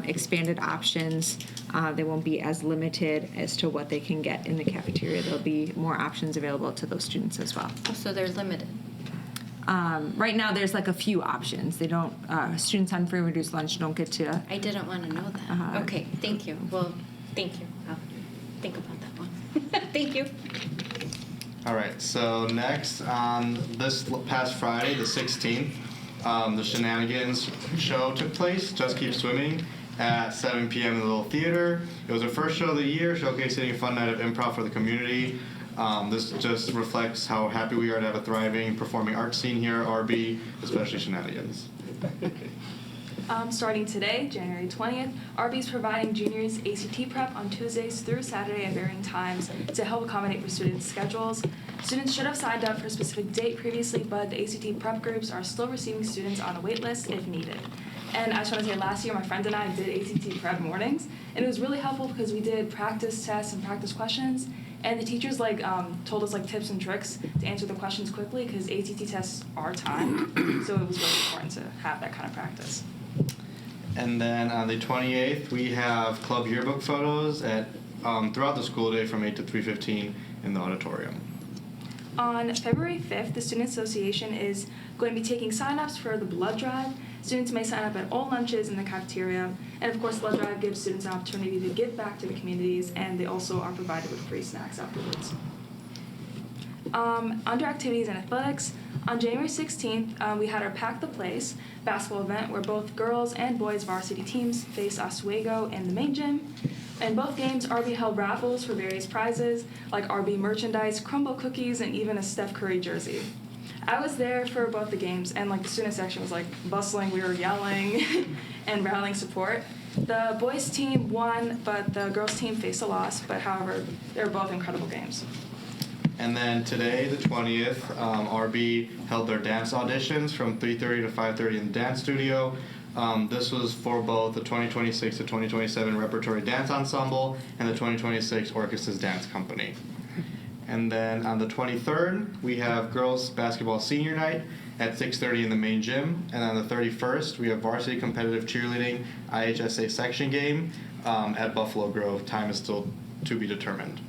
expanded options. They won't be as limited as to what they can get in the cafeteria. There'll be more options available to those students as well. Oh, so they're limited. Right now, there's like a few options. They don't. Students on free and reduced lunch don't get to. I didn't want to know that. Okay, thank you. Well, thank you. I'll think about that one. Thank you. All right, so next, this past Friday, the 16th, the Shenanigans show took place, Just Keep Swimming, at 7 p.m. in the Little Theater. It was our first show of the year, showcasing a fun night of improv for the community. This just reflects how happy we are to have a thriving performing arts scene here at RB, especially Shenanigans. Starting today, January 20th, RB is providing juniors ACT prep on Tuesdays through Saturday at varying times to help accommodate for students' schedules. Students should have signed up for a specific date previously, but the ACT prep groups are still receiving students on a wait list if needed. And I just want to say, last year my friend and I did ACT prep mornings, and it was really helpful because we did practice tests and practice questions, and the teachers told us tips and tricks to answer the questions quickly because ACT tests are timed, so it was really important to have that kind of practice. And then on the 28th, we have club yearbook photos at throughout the school day from 8 to 3:15 in the auditorium. On February 5th, the Student Association is going to be taking sign-ups for the blood drive. Students may sign up at all lunches in the cafeteria. And of course, blood drive gives students an opportunity to give back to the communities, and they also are provided with free snacks afterwards. Under activities and athletics, on January 16th, we had our Pack the Place basketball event where both girls and boys varsity teams faced Oswego in the main gym. In both games, RB held raffles for various prizes like RB merchandise, crumble cookies, and even a Steph Curry jersey. I was there for both the games, and the student section was bustling. We were yelling and rallying support. The boys team won, but the girls team faced a loss. But however, they were both incredible games. And then today, the 20th, RB held their dance auditions from 3:30 to 5:30 in the dance studio. This was for both the 2026 to 2027 Repertory Dance Ensemble and the 2026 Orchestra's Dance Company. And then on the 23rd, we have girls basketball senior night at 6:30 in the main gym. And on the 31st, we have varsity competitive cheerleading IHSA section game at Buffalo Grove. Time is still to be determined.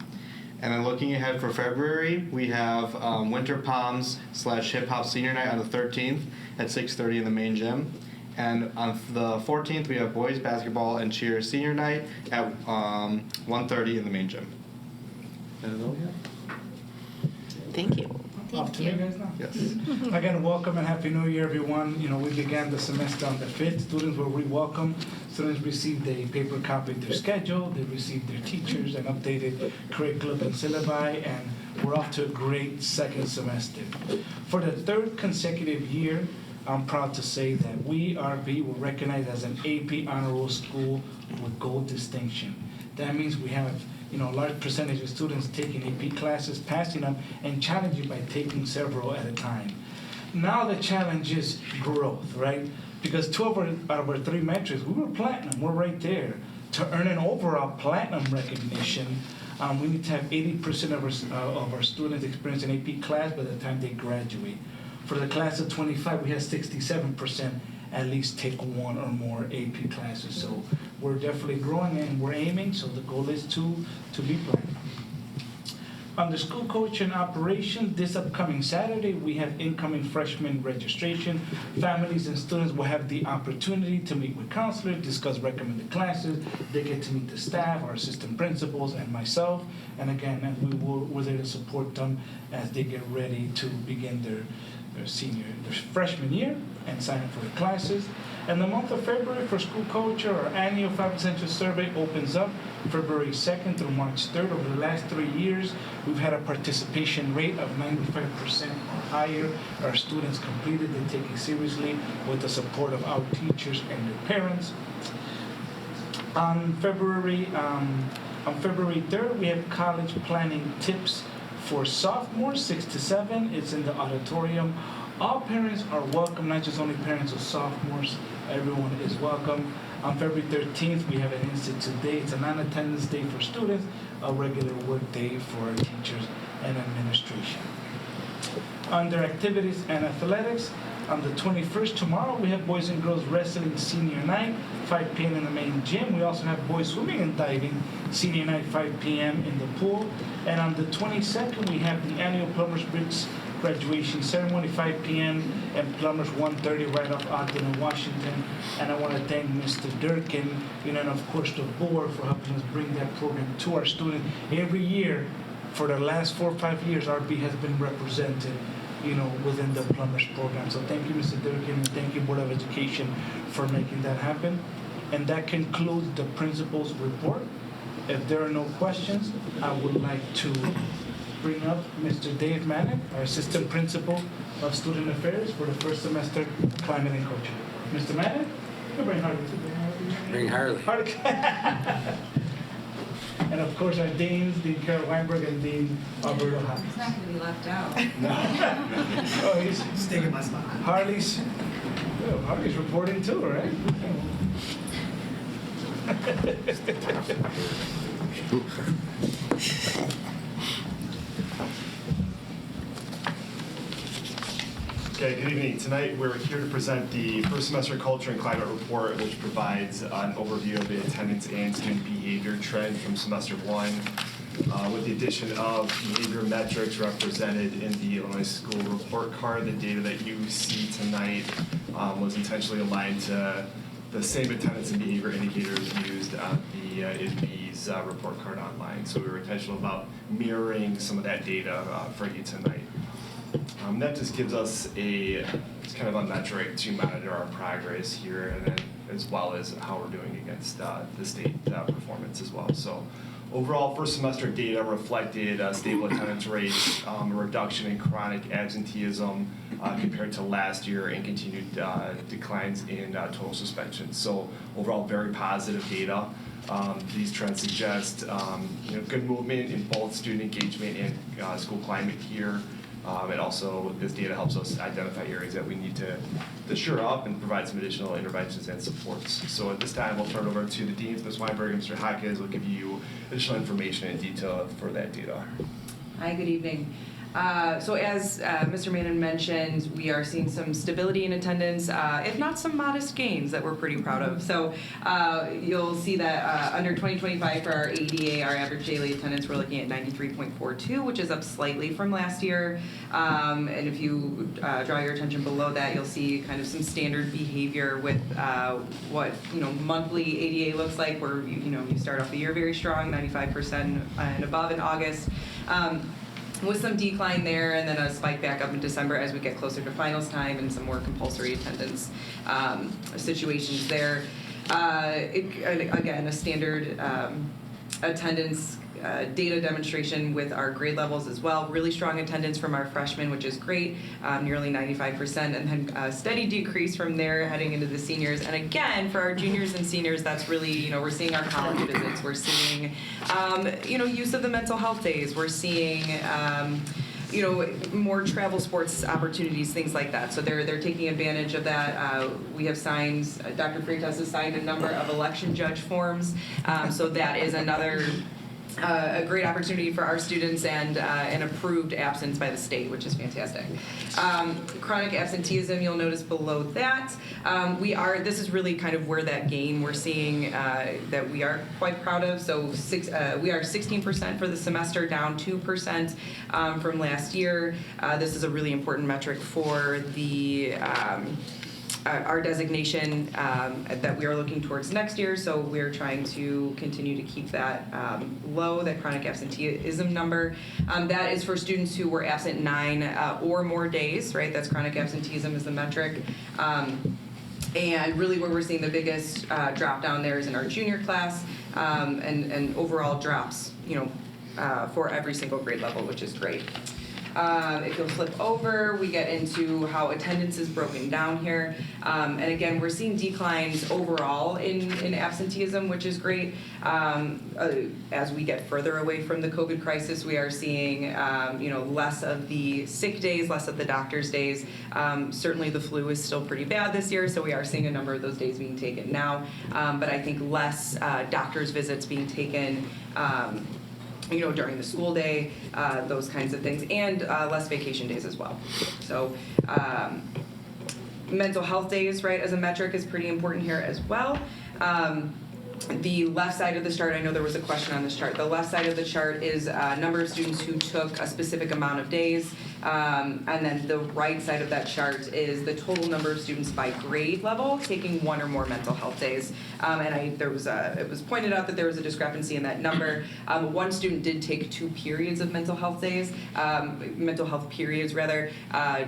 And then looking ahead for February, we have Winter Palms / Hip Hop Senior Night on the 13th at 6:30 in the main gym. And on the 14th, we have Boys Basketball and Cheer Senior Night at 1:30 in the main gym. Thank you. Off to me, guys, now? Yes. Again, welcome and Happy New Year, everyone. We began the semester on the 5th. Students were re-welcome. Students received a paper copy of their schedule. They received their teachers and updated curriculum and syllabi, and we're off to a great second semester. For the third consecutive year, I'm proud to say that we, RB, were recognized as an AP Honor Roll School with gold distinction. That means we have a large percentage of students taking AP classes, passing them, and challenging by taking several at a time. Now the challenge is growth, right? Because out of our 3 metrics, we were platinum. We're right there. To earn an overall platinum recognition, we need to have 80% of our students experience an AP class by the time they graduate. For the class of 25, we have 67% at least take 1 or more AP classes. So we're definitely growing and we're aiming, so the goal is to be platinum. Under school coach and operations, this upcoming Saturday, we have incoming freshman registration. Families and students will have the opportunity to meet with counselors, discuss recommended classes. They get to meet the staff, our assistant principals, and myself. And again, we're there to support them as they get ready to begin their freshman year and sign up for the classes. And the month of February for school culture, our annual 5% survey opens up February 2nd through March 3rd. Over the last 3 years, we've had a participation rate of 95% or higher. Our students completed and take it seriously with the support of our teachers and their parents. On February 3rd, we have college planning tips for sophomores, 6 to 7. It's in the auditorium. All parents are welcome, not just only parents of sophomores. Everyone is welcome. On February 13th, we have an Institute Day. It's a non-attendance day for students, a regular work day for our teachers and administration. Under activities and athletics, on the 21st, tomorrow, we have boys and girls wrestling senior night, 5 p.m. in the main gym. We also have boys swimming and diving, senior night, 5 p.m. in the pool. And on the 22nd, we have the annual Plumbers Bridge graduation ceremony, 5 p.m. and Plumbers 1:30 right off Ogden and Washington. And I want to thank Mr. Durkin, and of course the board for helping us bring that program to our students. Every year, for the last 4 or 5 years, RB has been represented within the Plumbers program. So thank you, Mr. Durkin, and thank you, Board of Education, for making that happen. And that concludes the principal's report. If there are no questions, I would like to bring up Mr. Dave Manick, our Assistant Principal of Student Affairs for the first semester Climate and Culture. Mr. Manick? Bring Harley. Bring Harley. And of course, our deans, Dean Carol Weinberg and Dean Alberto Hines. He's not going to be left out. No. Oh, he's Taking my spot. Harley's reporting too, right? Okay, good evening. Tonight we're here to present the first semester Culture and Climate Report, which provides an overview of the attendance and student behavior trend from semester 1, with the addition of behavior metrics represented in the Illinois School Report Card. The data that you see tonight was intentionally aligned to the same attendance and behavior indicators used on the ISB's report card online. So we were intentional about mirroring some of that data for you tonight. That just gives us it's kind of a metric to monitor our progress here, and then as well as how we're doing against the state performance as well. So Overall, first semester data reflected stable attendance rates, a reduction in chronic absenteeism compared to last year, and continued declines in total suspensions. So overall, very positive data. These trends suggest good movement in both student engagement and school climate here. And also, this data helps us identify areas that we need to shore up and provide some additional interventions and supports. So at this time, we'll turn it over to the deans, Ms. Weinberg and Mr. Hawkins will give you additional information and detail for that data. Hi, good evening. So as Mr. Mannon mentioned, we are seeing some stability in attendance, if not some modest gains that we're pretty proud of. So you'll see that under 2025 for our ADA, our average daily attendance, we're looking at 93.42, which is up slightly from last year. And if you draw your attention below that, you'll see kind of some standard behavior with what monthly ADA looks like, where you start off the year very strong, 95% and above in August. With some decline there, and then a spike back up in December as we get closer to finals time and some more compulsory attendance situations there. Again, a standard attendance data demonstration with our grade levels as well. Really strong attendance from our freshmen, which is great, nearly 95%, and then a steady decrease from there heading into the seniors. And again, for our juniors and seniors, that's really, we're seeing our college visits, we're seeing, use of the mental health days, we're seeing, more travel sports opportunities, things like that. So they're taking advantage of that. We have signed, Dr. Freitas has signed a number of election judge forms, so that is another a great opportunity for our students, and an approved absence by the state, which is fantastic. Chronic absenteeism, you'll notice below that. This is really kind of where that gain we're seeing that we are quite proud of. So we are 16% for the semester, down 2% from last year. This is a really important metric for the our designation that we are looking towards next year, so we're trying to continue to keep that low, that chronic absenteeism number. That is for students who were absent 9 or more days, right? That's chronic absenteeism is the metric. And really where we're seeing the biggest drop down there is in our junior class, and overall drops, for every single grade level, which is great. If you'll flip over, we get into how attendance is broken down here. And again, we're seeing declines overall in absenteeism, which is great. As we get further away from the COVID crisis, we are seeing, less of the sick days, less of the doctor's days. Certainly the flu is still pretty bad this year, so we are seeing a number of those days being taken now. But I think less doctor's visits being taken during the school day, those kinds of things, and less vacation days as well. So mental health days, right, as a metric is pretty important here as well. The left side of the chart, I know there was a question on this chart. The left side of the chart is number of students who took a specific amount of days. And then the right side of that chart is the total number of students by grade level taking 1 or more mental health days. And it was pointed out that there was a discrepancy in that number. One student did take 2 periods of mental health days, mental health periods rather,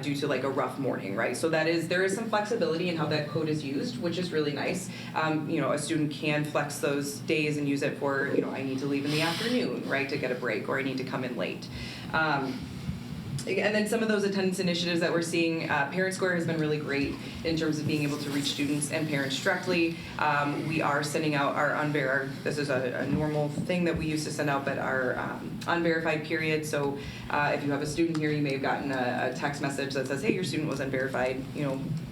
due to like a rough morning, right? So there is some flexibility in how that code is used, which is really nice. A student can flex those days and use it for, I need to leave in the afternoon, right, to get a break, or I need to come in late. And then some of those attendance initiatives that we're seeing, Parent Square has been really great in terms of being able to reach students and parents directly. We are sending out our this is a normal thing that we used to send out, but our unverified period. So if you have a student here, you may have gotten a text message that says, hey, your student was unverified,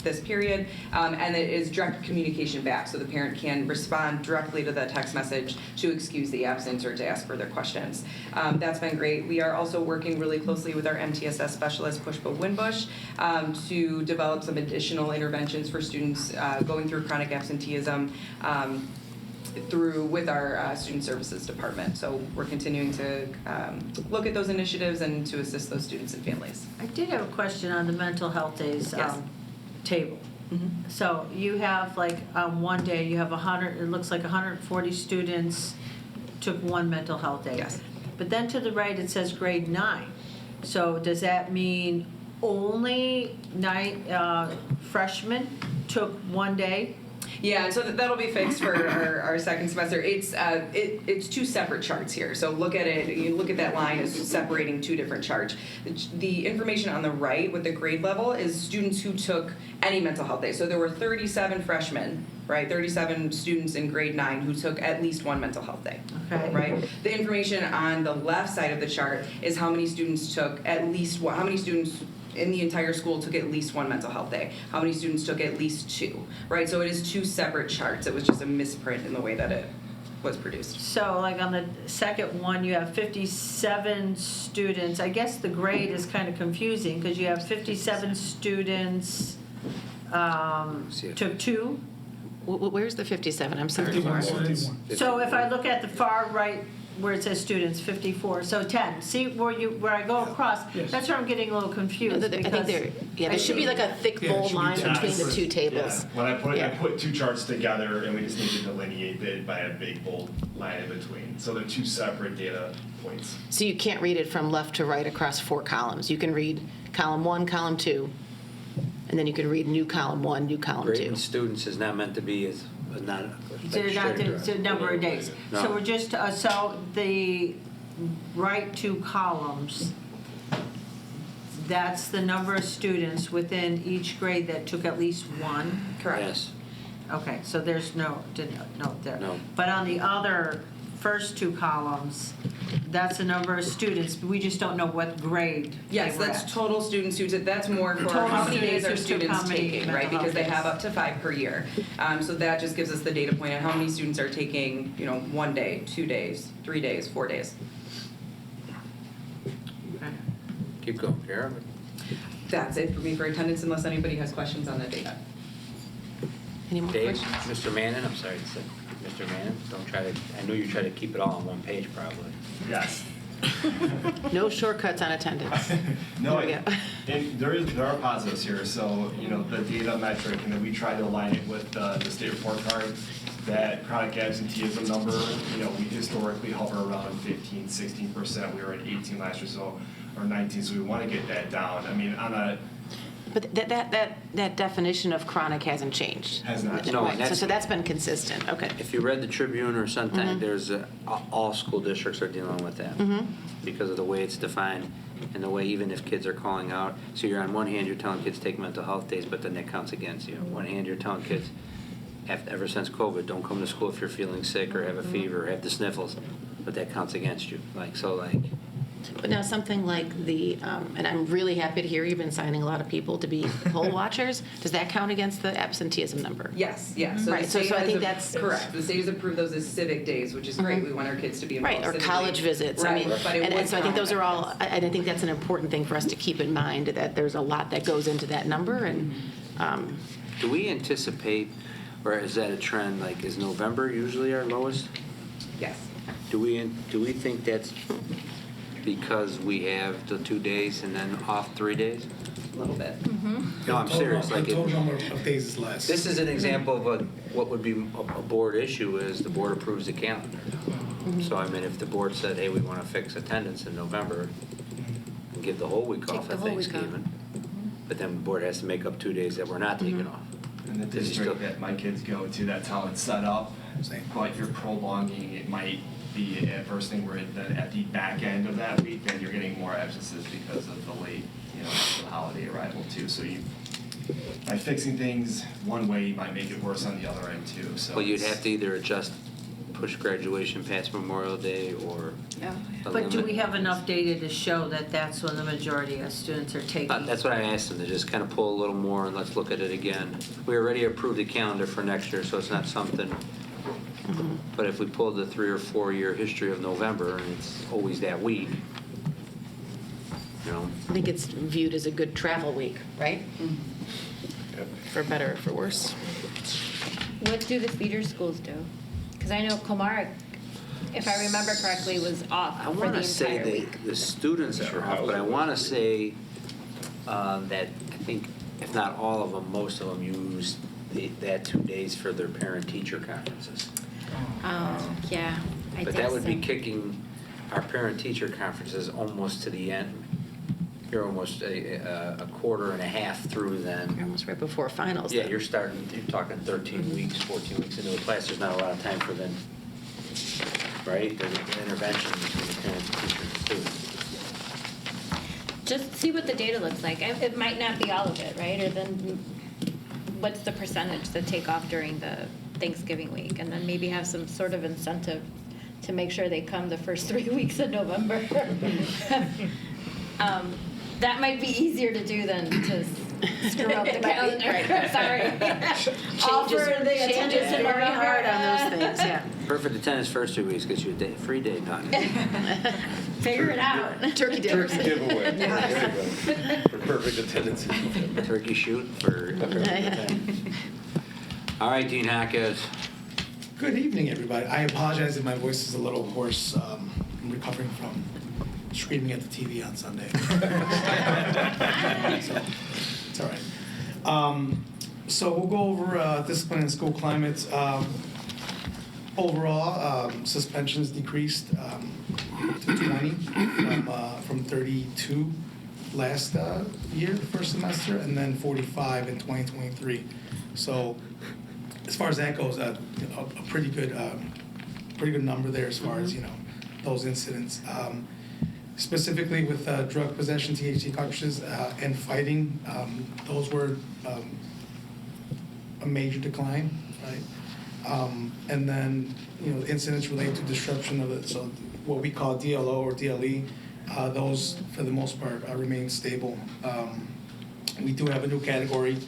this period. And it is direct communication back, so the parent can respond directly to that text message to excuse the absence or to ask further questions. That's been great. We are also working really closely with our MTSS specialist, Pushpa Winbush, to develop some additional interventions for students going through chronic absenteeism with our student services department. So we're continuing to look at those initiatives and to assist those students and families. I did have a question on the mental health days table. Mm-hmm. So you have one day you have 100. It looks like 140 students took 1 mental health day. Yes. But then to the right it says grade 9. So does that mean only freshmen took 1 day? Yeah, and so that'll be fixed for our second semester. It's two separate charts here. So look at it, you look at that line as separating two different charts. The information on the right with the grade level is students who took any mental health day. So there were 37 freshmen, right? 37 students in grade 9 who took at least one mental health day. Okay. Right? The information on the left side of the chart is how many students took at least one, how many students in the entire school took at least one mental health day. How many students took at least 2, right? So it is 2 separate charts. It was just a misprint in the way that it was produced. So like on the second one, you have 57 students. I guess the grade is kind of confusing because you have 57 students took 2. Where's the 57? I'm sorry. Laura. So if I look at the far right where it says students, 54, so 10. See where I go across? Yes. That's where I'm getting a little confused. I think there should be like a thick bold line between the two tables. Yeah. When I put two charts together, and we just need to delineate it by a big bold line in between. So they're 2 separate data points. So you can't read it from left to right across 4 columns. You can read column 1, column 2, and then you can read new column 1, new column 2. Grading students is not meant to be as not. So they're not the number of days. No. So we're just, so the right 2 columns, that's the number of students within each grade that took at least 1? Correct. Yes. Okay, so there's no note there. No. But on the other first 2 columns, that's the number of students, we just don't know what grade Yes, they were that's at. total students who did, that's more for Total how many days are students who took students how many taking, mental right? health Because they days. have up to 5 per year. So that just gives us the data point on how many students are taking, 1 day, 2 days, 3 days, 4 days. Okay. Keep going, Kara. That's it for me for attendance unless anybody has questions on the data. Any more Dave, questions? Mr. Mannon, I'm sorry to say, Mr. Mannon, I know you try to keep it all on one page probably. Yes. No shortcuts on attendance. No, There we go. and there are positives here. So, the data metric, and then we try to align it with the state report card. That chronic absenteeism number, we historically hover around 15, 16%. We were at 18 last year, or 19, so we want to get that down. I mean, But that definition of chronic hasn't changed. Has not. No, Right, and that's- so that's been consistent, okay. If you read the Tribune or Sun-Times, Mm-hmm. there's all school districts are dealing with that because of the way it's defined and the way even if kids are calling out. So you're on one hand you're telling kids take mental health days, but then that counts against you. On one hand you're telling kids ever since COVID, don't come to school if you're feeling sick or have a fever or have the sniffles, but that counts against you. But now something like and I'm really happy to hear you've been signing a lot of people to be poll watchers. Does that count against the absenteeism number? Yes, yes. Right, the so state I has think that's correct. The state has approved those as civic days, which is great. We want our kids to be involved. Right, or civically. college visits. Right, I mean, but it would and so I think count those are all, against- I think that's an important thing for us to keep in mind, that there's a lot that goes into that number, and Do we anticipate, or is that a trend, is November usually our lowest? Yes. Do we think that's because we have the 2 days and then off 3 days? A little bit. No, I'm serious. The total number of days is less. This is an example of what would be a board issue is the board approves the calendar. So I mean, if the board said, hey, we want to fix attendance in November and give the whole week Take off the at whole week off. Thanksgiving, but then the board has to make up 2 days that we're not taking off. in the Does he district still- that my kids go to, that's how it's set up. But you're prolonging, it might be an adverse thing where then at the back end of that week, then you're getting more absences because of the late, the holiday arrival too. So by fixing things one way, you might make it worse on the other end too. So Well, you'd have to either push graduation past Memorial Day or But do we have enough data to show that that's when the majority of students are taking? That's what I asked them, to just kind of pull a little more and let's look at it again. We already approved the calendar for next year, so it's not something, but if we pulled the 3 or 4 year history of November and it's always that week, I think it's viewed as a good travel week, right? For better or for worse. What do the feeder schools do? Because I know Comar, if I remember correctly, was off I for the want to say entire week. the students are off, but I want to say that I think, if not all of them, most of them use that 2 days for their parent-teacher conferences. Oh, yeah, I But think that would be so. kicking our parent-teacher conferences almost to the end. you're almost a quarter and a half through then. You're almost right before finals. Yeah, then. you're talking 13 weeks, 14 weeks into a class. There's not a lot of time for them, right? The intervention between the parents, teachers, and students. Just see what the data looks like. It might not be all of it, right? Or then what's the percentage that take off during the Thanksgiving week? And then maybe have some sort of incentive to make sure they come the first 3 weeks of November. That might be easier to do than to screw up the calendar. Right. Sorry. Changes are very hard on those things, yeah. Perfect attendance first 2 weeks gets you a free day, not Figure it out. Turkey dinners. Turkey giveaway. There you go. For perfect attendance. turkey shoot for. All right, Dean Hackett. Good evening, everybody. I apologize if my voice is a little hoarse. I'm recovering from screaming at the TV on Sunday. So, it's all right. So we'll go over discipline and school climate. Overall, suspensions decreased to 20 from 32 last year, first semester, and then 45 in 2023. So as far as that goes, a pretty good number there as far as those incidents. Specifically with drug possession, THC cartridges, and fighting, those were a major decline, right? And then incidents related to disruption of so what we call DLO or DLE, those for the most part remain stable. We do have a new category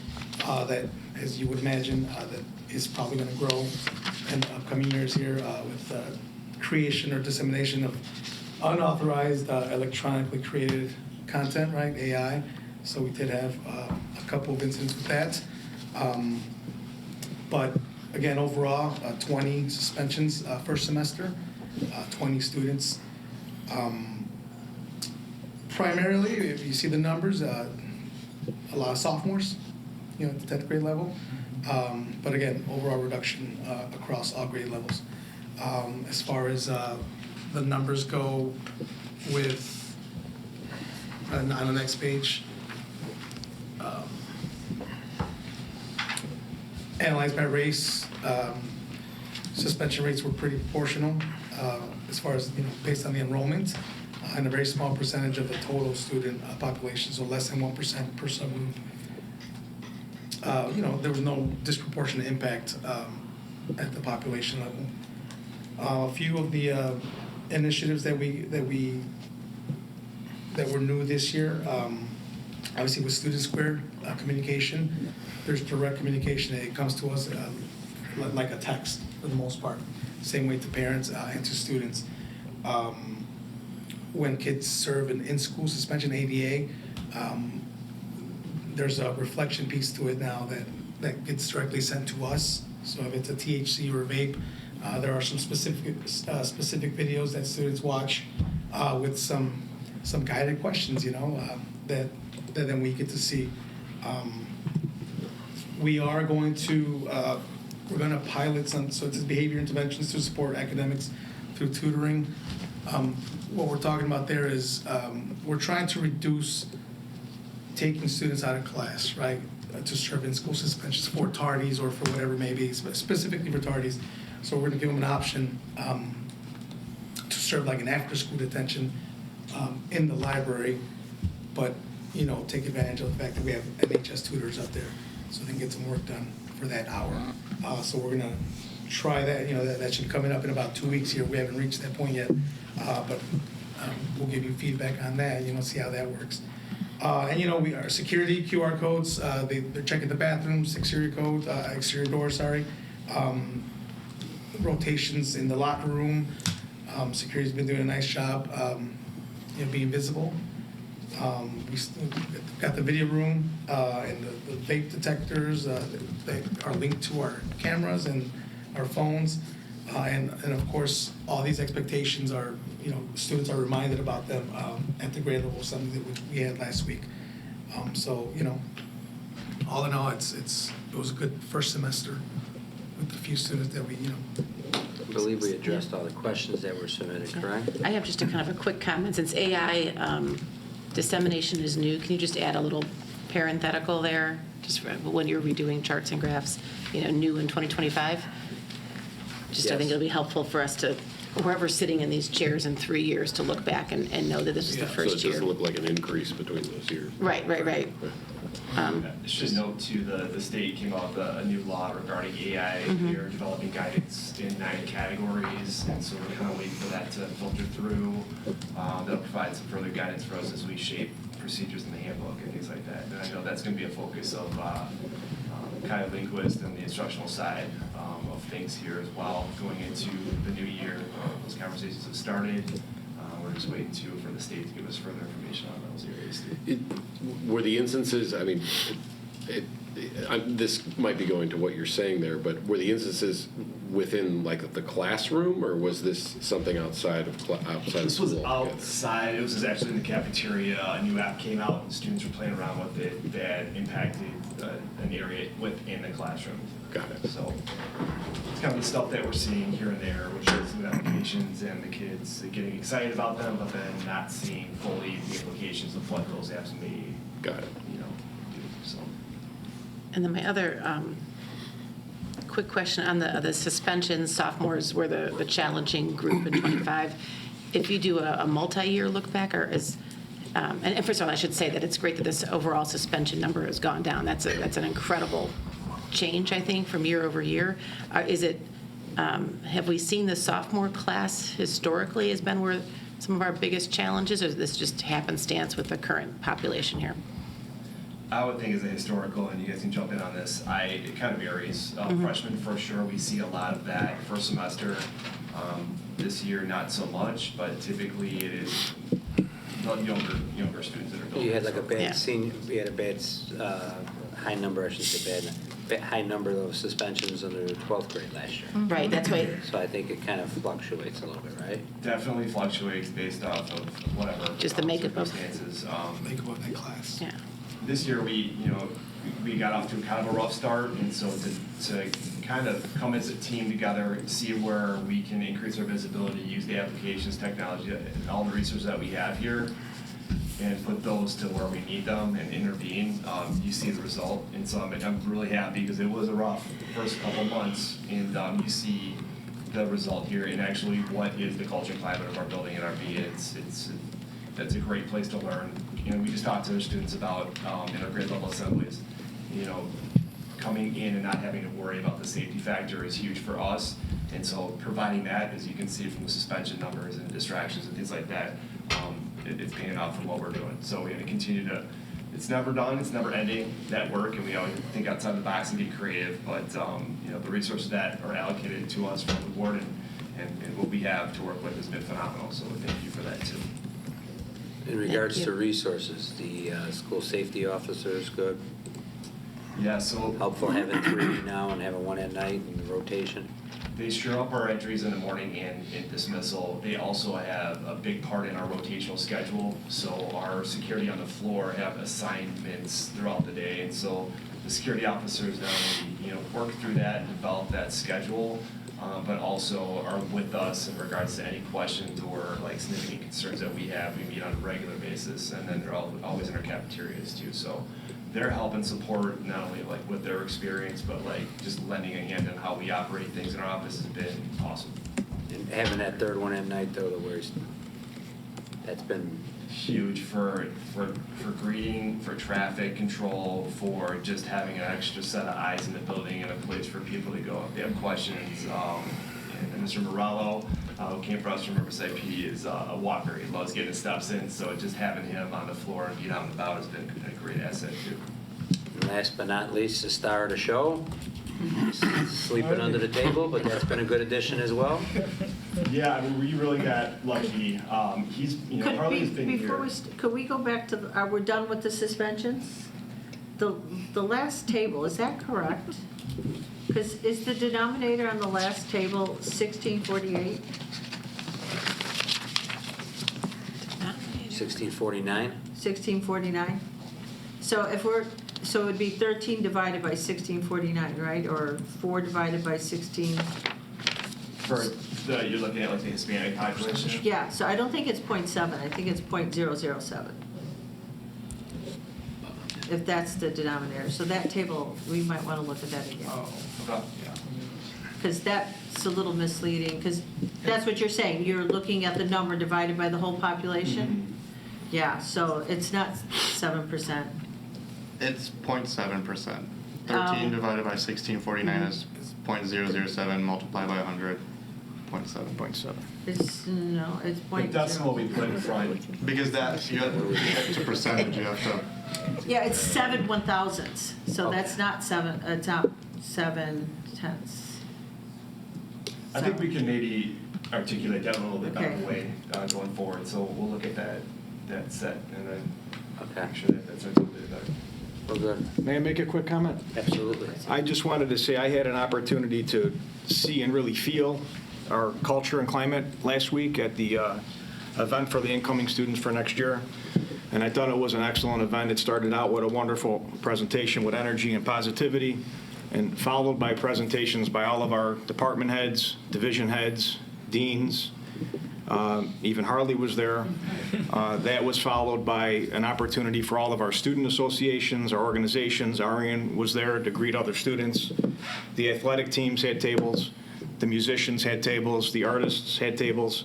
that, as you would imagine, that is probably going to grow in upcoming years here with creation or dissemination of unauthorized electronically created content, right? AI. So we did have a couple of incidents with that. But again, overall, 20 suspensions first semester, 20 students. Primarily, if you see the numbers, a lot of sophomores, at the 10th grade level. But again, overall reduction across all grade levels. As far as the numbers go with, on the next page, analyzed by race, suspension rates were pretty proportional as far as, based on the enrollment, and a very small percentage of the total student population, so less than 1% per subgroup. There was no disproportionate impact at the population level. A few of the initiatives that were new this year, obviously with Student Square communication, there's direct communication. It comes to us like a text for the most part. Same way to parents and to students. When kids serve an in-school suspension, ADA, there's a reflection piece to it now that gets directly sent to us. So if it's a THC or a vape, there are some specific videos that students watch with some guided questions, that then we get to see. We're going to pilot some, so it's behavior interventions to support academics through tutoring. What we're talking about there is we're trying to reduce taking students out of class, right, to serve in school suspensions for tardies or for whatever it may be, specifically for tardies. So we're going to give them an option to serve like an after-school detention in the library, but take advantage of the fact that we have NHS tutors up there, so they can get some work done for that hour. So we're going to try that. That should be coming up in about 2 weeks here. We haven't reached that point yet, but we'll give you feedback on that. See how that works. And we are security QR codes. They're checking the bathrooms, exterior doors. Sorry. Rotations in the locker room. Security's been doing a nice job, being visible. We got the video room and the vape detectors that are linked to our cameras and our phones, and of course all these expectations are students are reminded about them at the grade level, something that we had last week. So all in all, it was a good first semester with a few students that we I believe we addressed all the questions that were submitted, correct? I have just a kind of a quick comment. Since AI dissemination is new. Can you just add a little parenthetical there, just for when you're redoing charts and graphs, new in 2025? Just I think Yes. it'll be helpful for us to, whoever's sitting in these chairs in 3 years, to look back and know that this is the first So it year. doesn't look like an increase between those years. Right. Just note too, the state came out with a new law regarding AI. Mhm. They're developing guidance in 9 categories, and so we're kind of waiting for that to filter through. That'll provide some further guidance for us as we shape procedures in the handbook and things like that. And I know that's going to be a focus of kind of linguist and the instructional side of things here as well. Going into the new year, those conversations have started. We're just waiting for the state to give us further information on those areas. Were the instances, I mean, this might be going to what you're saying there, but were the instances within like the classroom, or was this something outside of outside This of was school? outside. It was actually in the cafeteria. A new app came out, and students were playing around with it that impacted an area within the classroom. Got it. So it's kind of the stuff that we're seeing here and there, which is new applications and the kids getting excited about them, but then not seeing fully the implications of what those apps may, Got it. do. So. And then my other quick question on the suspensions, sophomores were the challenging group in 25. If you do a multi-year look back, or and first of all, I should say that it's great that this overall suspension number has gone down. That's an incredible change, I think, from year over year. Have we seen the sophomore class historically has been where some of our biggest challenges, or is this just happenstance with the current population here? I would think as a historical, and you guys can jump in on this, it kind of varies. Freshmen, for sure, we see a lot of that first semester. This year, not so much, but typically it is younger students that are building. You had like a bad senior, we had a bad high number, I should say high number of suspensions under 12th grade last year. Right, that's why. So I think it kind of fluctuates a little bit, right? Definitely fluctuates based off of whatever. Just the makeup of circumstances. Makeup of that class. Yeah. This year we got off to kind of a rough start, and so to kind of come as a team together, see where we can increase our visibility, use the applications, technology, and all the resources that we have here, and put those to where we need them and intervene, you see the result. And so I'm really happy because it was a rough first couple months, and you see the result here and actually what is the culture and climate of our building at RB. That's a great place to learn. We just talked to the students about in our grade level assemblies, coming in and not having to worry about the safety factor is huge for us. And so providing that, as you can see from the suspension numbers and distractions and things like that, it's paying off from what we're doing. So we're going to continue to, it's never done, it's never ending, that work, and we always think outside the box and get creative, but the resources that are allocated to us from the board and what we have to work with has been phenomenal, so thank you for that too. In regards to resources, the school safety officer is good. Yeah, so helpful having 3 now and having 1 at night in the rotation. They shore up our entries in the morning and in dismissal. They also have a big part in our rotational schedule. So our security on the floor have assignments throughout the day, and so the security officers not only work through that and develop that schedule, but also are with us in regards to any questions or like significant concerns that we have. We meet on a regular basis, and then they're always in our cafeterias too. So they're helping support not only like with their experience, but like just lending a hand in how we operate things in our office has been awesome. And having that 3rd one at night though, that's been huge for greeting, for traffic control, for just having an extra set of eyes in the building and a place for people to go if they have questions. And Mr. Morello, who came for us from Riverside P, is a walker. He loves getting his steps in, so just having him on the floor and being out and about has been a great asset too. And last but not least, the star of the show, sleeping under the table, but that's been a good addition as well. Yeah, I mean, we really got lucky. He's, Harley's been here. Could we go back to, are we done with the suspensions? The last table, is that correct? Because is the denominator on the last table 1648? 1649. 1649? So so it would be 13 divided by 1649, right? Or 4 divided by 16? You're looking at like the Hispanic population? Yeah, so I don't think it's 0.7, I think it's 0.007. if that's the denominator. So that table, we might want to look at that again. Because that's a little misleading, because that's what you're saying. You're looking at the number divided by the whole population? Yeah, so it's not 7%. It's 0.7%. 13 divided by 1649 is 0.007 multiplied by 100. 0.7. It's, no, it's point. The decimal we put in front. Because that, you have to percentage, you have to. Yeah, it's 7 1,000ths, so that's not 7, it's not 7/10. I think we can maybe articulate that a little bit better Okay. way going forward. So we'll look at that set and then make sure that that's articulated better. Well, good. May I make a quick comment? Absolutely. I just wanted to say I had an opportunity to see and really feel our culture and climate last week at the event for the incoming students for next year. And I thought it was an excellent event. It started out with a wonderful presentation with energy and positivity, and followed by presentations by all of our department heads, division heads, deans. Even Harley was there. That was followed by an opportunity for all of our student associations, our organizations. Arian was there to greet other students. The athletic teams had tables. The musicians had tables. The artists had tables.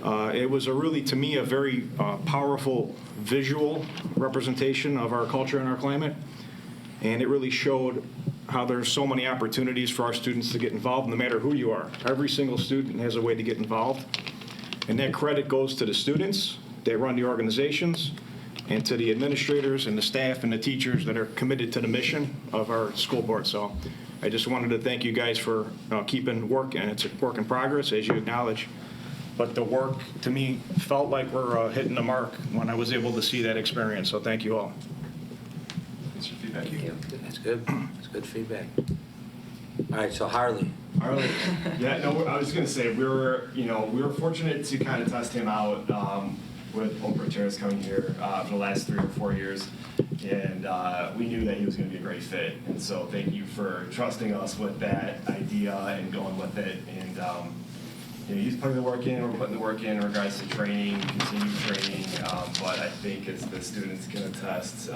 It was to me, a very powerful visual representation of our culture and our climate. And it really showed how there's so many opportunities for our students to get involved, no matter who you are. Every single student has a way to get involved. And that credit goes to the students that run the organizations, and to the administrators and the staff and the teachers that are committed to the mission of our school board. So I just wanted to thank you guys for keeping work, and it's a work in progress, as you acknowledge. But the work, to me, felt like we're hitting the mark when I was able to see that experience. So thank you all. Thanks for feedback. Thank you. That's good. That's good feedback. All right, so Harley. Yeah, no, I was going to say we were fortunate to kind of test him out with Oprah Terrace coming here for the last 3 or 4 years, and we knew that he was going to be a great fit. And so thank you for trusting us with that idea and going with it. And he's putting the work in. We're putting the work in regards to training, continued training. But I think as the students can attest,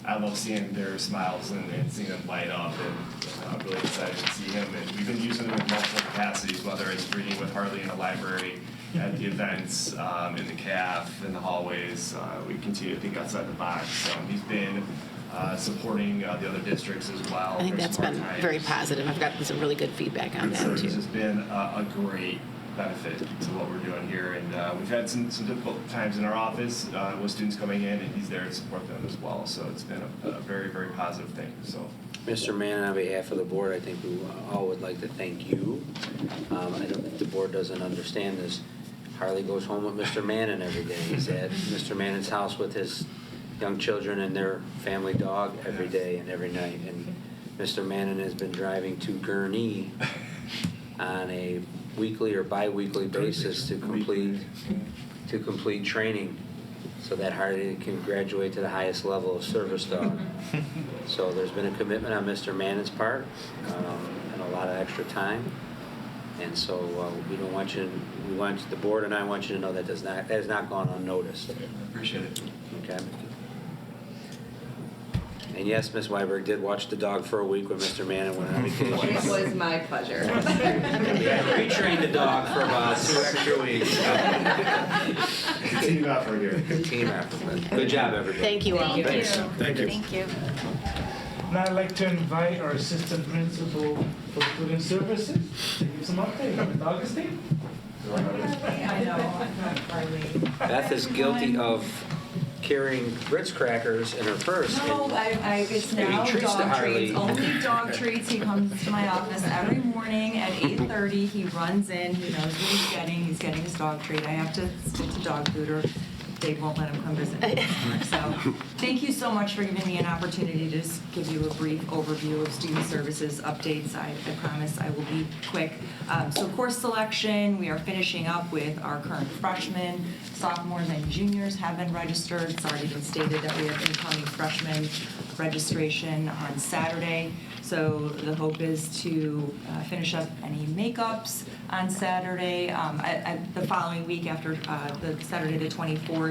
I love seeing their smiles and seeing them light up, and I'm really excited to see him. And we've been using him in multiple capacities, whether it's reading with Harley in the library, at the events, in the CAF, in the hallways. We continue to think outside the box. He's been supporting the other districts as well. I think that's been very positive. I've gotten some really good feedback on that, too. This has been a great benefit to what we're doing here, and we've had some difficult times in our office with students coming in, and he's there to support them as well. So it's been a very, very positive thing. So, Mr. Mann, on behalf of the board, I think we all would like to thank you. I don't think the board doesn't understand this. Harley goes home with Mr. Mannon every day. He's at Mr. Mannon's house with his young children and their family dog every day and every night. And Mr. Mannon has been driving to Gurnee on a weekly or bi-weekly basis to complete training so that Harley can graduate to the highest level of service dog. So there's been a commitment on Mr. Mannon's part and a lot of extra time. And so we want the board and I want you to know that has not gone unnoticed. Appreciate it. Okay. And yes, Ms. Weiberg did watch the dog for a week when Mr. Mannon went on vacation. It was my pleasure. We had retrained the dog for about 2 extra weeks. Team effort here. Team effort. Good job, everybody. Thank you all. Thanks. Thank you. Thank you. Now I'd like to invite our assistant principal for student services to give some update. Augustine? I know, I'm not Harley. Beth is guilty of carrying Ritz crackers in her purse. No, it's now treats to dog Harley. treats, only dog treats. He comes to my office every morning at 8:30. He runs in, he knows what he's getting. He's getting his dog treat. I have to stick to dog food or they won't let him come visit me anymore. So thank you so much for giving me an opportunity to just give you a brief overview of student services updates. I promise I will be quick. So course selection, we are finishing up with our current freshmen. Sophomores and juniors have been registered. It's already been stated that we have incoming freshman registration on Saturday. So the hope is to finish up any makeups on Saturday. The following week after the Saturday the 24th,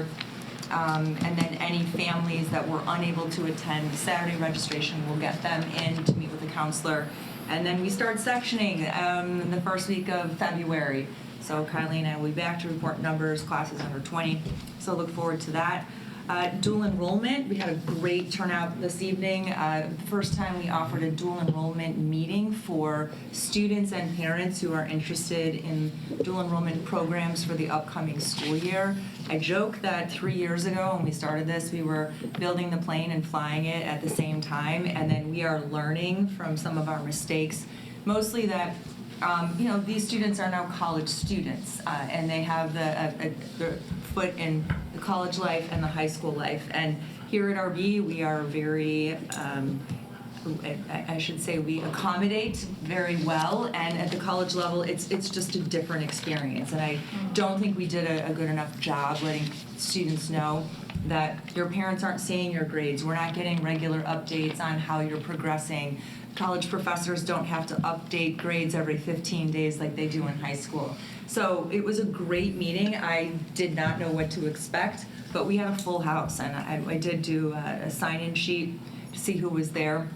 And then any families that were unable to attend the Saturday registration, we'll get them in to meet with a counselor. And then we start sectioning in the first week of February. So Kylie and I will be back to report numbers, classes under 20. So look forward to that. Dual enrollment, we had a great turnout this evening. First time we offered a dual enrollment meeting for students and parents who are interested in dual enrollment programs for the upcoming school year. I joke that 3 years ago when we started this, we were building the plane and flying it at the same time, and then we are learning from some of our mistakes, mostly that these students are now college students, and they have the foot in the college life and the high school life. And here at RB, we are very, I should say, we accommodate very well. And at the college level, it's just a different experience. And I don't think we did a good enough job letting students know that your parents aren't seeing your grades. We're not getting regular updates on how you're progressing. College professors don't have to update grades every 15 days like they do in high school. So it was a great meeting. I did not know what to expect, but we had a full house, and I did do a sign-in sheet to see who was there.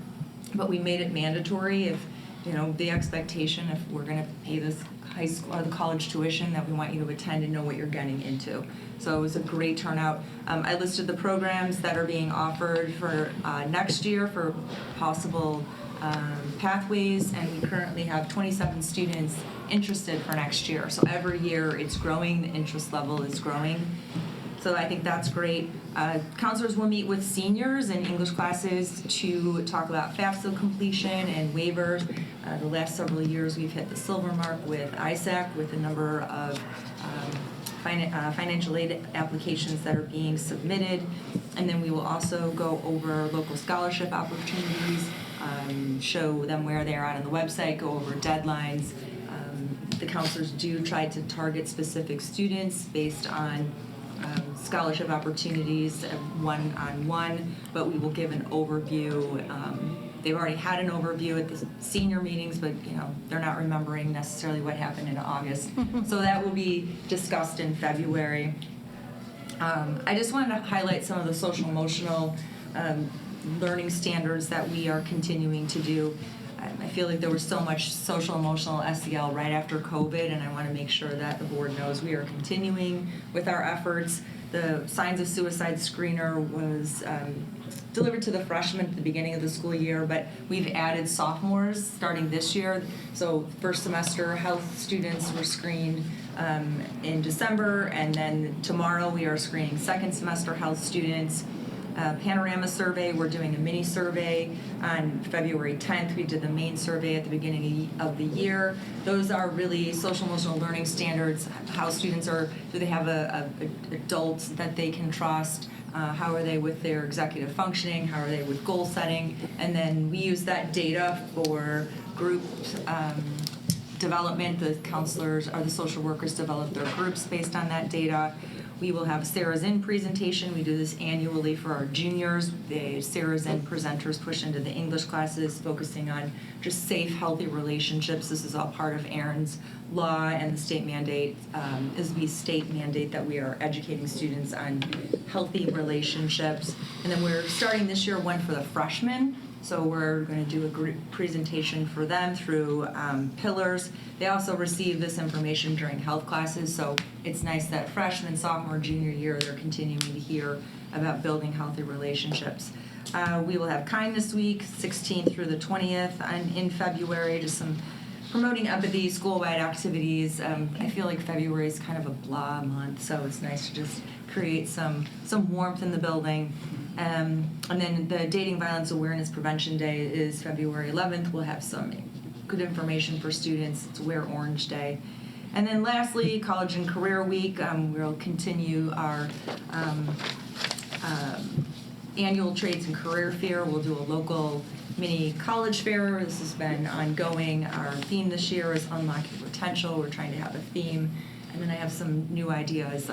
But we made it mandatory if, the expectation, if we're going to pay this high school or the college tuition, that we want you to attend and know what you're getting into. So it was a great turnout. I listed the programs that are being offered for next year for possible pathways, and we currently have 27 students interested for next year. So every year it's growing, the interest level is growing. So I think that's great. Counselors will meet with seniors in English classes to talk about FAFSA completion and waivers. The last several years we've hit the silver mark with ISAC with a number of financial aid applications that are being submitted. And then we will also go over local scholarship opportunities, show them where they are on the website, go over deadlines. The counselors do try to target specific students based on scholarship opportunities one-on-one, but we will give an overview. They've already had an overview at the senior meetings, but they're not remembering necessarily what happened in August. So that will be discussed in February. I just wanted to highlight some of the social emotional learning standards that we are continuing to do. I feel like there was so much social emotional SEL right after COVID, and I want to make sure that the board knows we are continuing with our efforts. The Signs of Suicide screener was delivered to the freshmen at the beginning of the school year, but we've added sophomores starting this year. So first semester health students were screened in December, and then tomorrow we are screening second semester health students. Panorama survey, we're doing a mini survey on February 10th. We did the main survey at the beginning of the year. Those are really social emotional learning standards, how students are, do they have adults that they can trust, how are they with their executive functioning, how are they with goal setting, and then we use that data for group development. The counselors or the social workers develop their groups based on that data. We will have Sarah's In presentation. We do this annually for our juniors. The Sarah's In presenters push into the English classes, focusing on just safe, healthy relationships. This is all part of Aaron's law and the state mandate, ISB state mandate that we are educating students on healthy relationships. And then we're starting this year one for the freshmen. So we're going to do a group presentation for them through Pillars. They also receive this information during health classes, so it's nice that freshman, sophomore, junior year, they're continuing to hear about building healthy relationships. We will have Kindness Week, 16th through the 20th in February, just some promoting empathy, school-wide activities. I feel like February is kind of a blah month, so it's nice to just create some warmth in the building. And then the Dating Violence Awareness Prevention Day is February 11th. We'll have some good information for students. It's Wear Orange Day. And then lastly, College and Career Week. We'll continue our annual Trades and Career Fair. We'll do a local mini college fair. This has been ongoing. Our theme this year is Unlock Your Potential. We're trying to have a theme. And then I have some new ideas.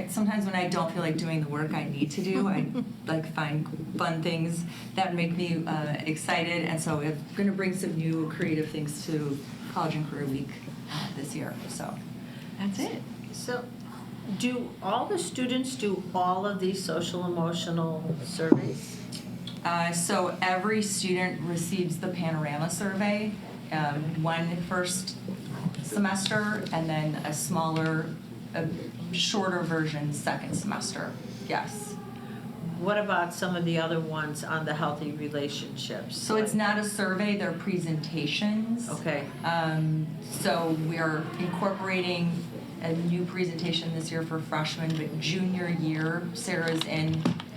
Sometimes when I don't feel like doing the work I need to do, I find fun things that make me excited, and so I'm going to bring some new creative things to College and Career Week this year. So that's it. So Do all the students do all of these social emotional surveys? So every student receives the Panorama survey, one first semester, and then a shorter version second semester. Yes. What about some of the other ones on the healthy relationships? So it's not a survey, they're presentations. Okay. So we're incorporating a new presentation this year for freshmen, but junior year,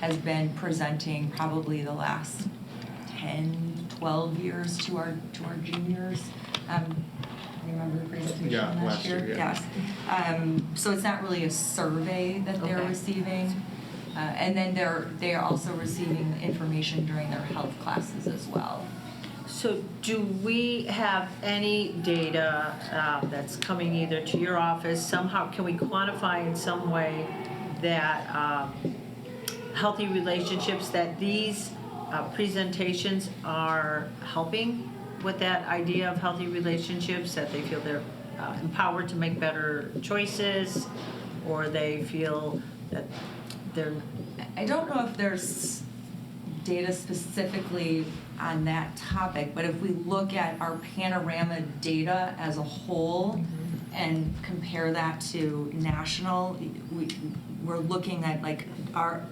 has been presenting probably the last 10, 12 years to our juniors. Remember the presentation last year? Yeah. Yes. So it's not really a survey that they're receiving. And then they are also receiving information during their health classes as well. So do we have any data that's coming either to your office, somehow, can we quantify in some way that healthy relationships, that these presentations are helping with that idea of healthy relationships, that they feel they're empowered to make better choices, or they feel that they're... I don't know if there's data specifically on that topic, but if we look at our Panorama data as a whole and compare that to national, we're looking at like are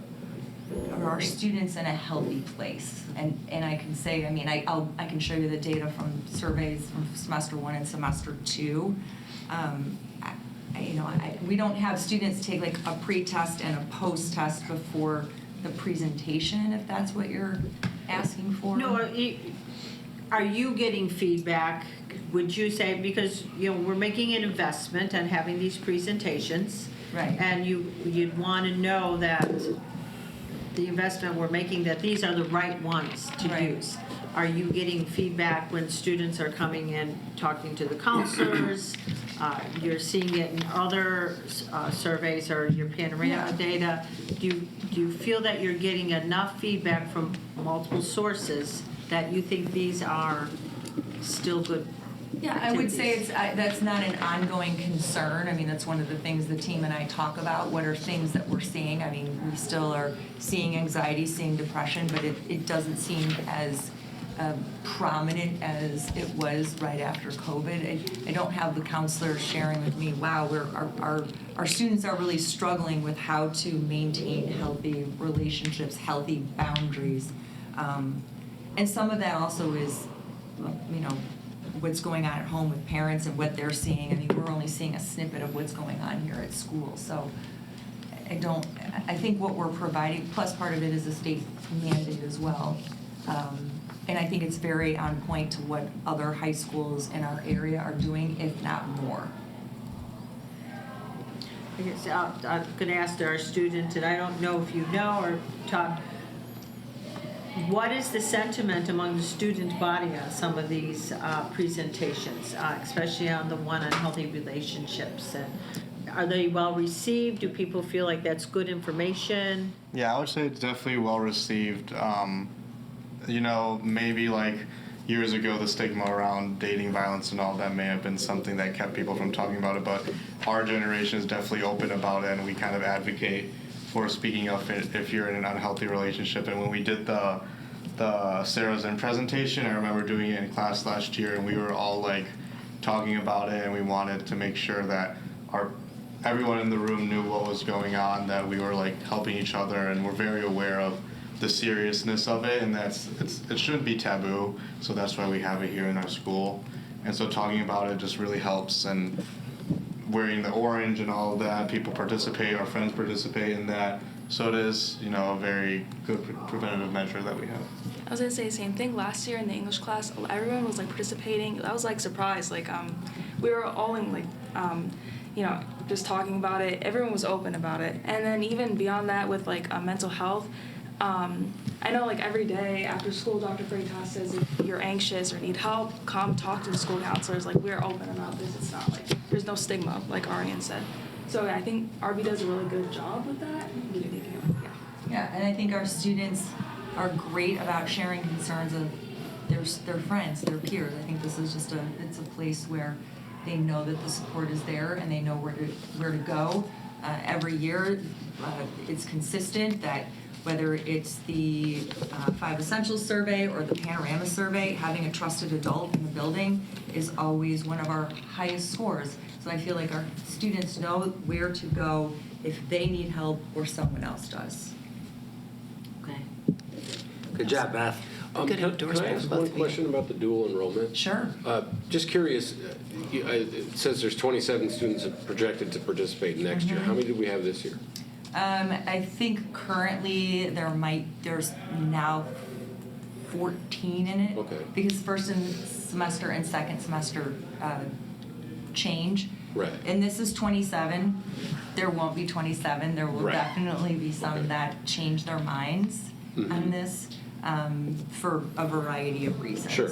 our students in a healthy place? And I can say, I mean, I can show you the data from surveys from semester 1 and semester 2. We don't have students take like a pre-test and a post-test before the presentation, if that's what you're asking for. No, are you getting feedback, would you say, because we're making an investment and having these presentations, right? And you'd want to know that the investment we're making, that these are the right ones to use. Are you getting feedback when students are coming in, talking to the counselors? You're seeing it in other surveys or your Panorama data. Do you feel that you're getting enough feedback from multiple sources that you think these are still good Yeah, I would say that's not an ongoing concern. I mean, that's one of the things the team and I talk about. What are things that we're seeing? I mean, we still are seeing anxiety, seeing depression, but it doesn't seem as prominent as it was right after COVID. I don't have the counselors sharing with me, wow, our students are really struggling with how to maintain healthy relationships, healthy boundaries. And some of that also is, what's going on at home with parents and what they're seeing. I mean, we're only seeing a snippet of what's going on here at school. So I think what we're providing, plus part of it is a state mandate as well. And I think it's very on point to what other high schools in our area are doing, if not more. I guess I'm going to ask our students, and I don't know if you know or talk, what is the sentiment among the student body on some of these presentations, especially on the one on healthy relationships? And are they well received? Do people feel like that's good information? Yeah, I would say it's definitely well received. Maybe like years ago, the stigma around dating violence and all that may have been something that kept people from talking about it, but our generation is definitely open about it, and we kind of advocate for speaking up if you're in an unhealthy relationship. And when we did the Sarah's Zen presentation, I remember doing it in class last year, and we were all like talking about it, and we wanted to make sure that everyone in the room knew what was going on, that we were like helping each other, and we're very aware of the seriousness of it, and it shouldn't be taboo, so that's why we have it here in our school. And so talking about it just really helps, and wearing the orange and all of that, people participate, our friends participate in that, so it is, a very good preventative measure that we have. I was gonna say the same thing. Last year in the English class, everyone was like participating. I was like surprised. Like we were all in like just talking about it. Everyone was open about it. And then even beyond that, with like mental health, I know like every day after school, Dr. Freitas says if you're anxious or need help, come talk to the school counselors. Like we're open about this. It's not like there's no stigma, like Arian said. So I think RB does a really good job with that. Yeah, and I think our students are great about sharing concerns of their friends, their peers. I think this is just it's a place where they know that the support is there and they know where to go. every year. It's consistent that whether it's the 5 Essentials survey or the Panorama survey, having a trusted adult in the building is always one of our highest scores. So I feel like our students know where to go if they need help or someone else does. Okay. Good job, Beth. Good Can I endorsement ask from both one of you. question about the dual enrollment? Sure. Just curious, it says there's 27 students projected to participate next year. How many do we have this year? I think currently there's now 14 in it. Okay. Because first semester and second semester change. Right. And this is 27. There won't be 27. There will Right. definitely be some that change their minds on this for a variety of reasons. Sure.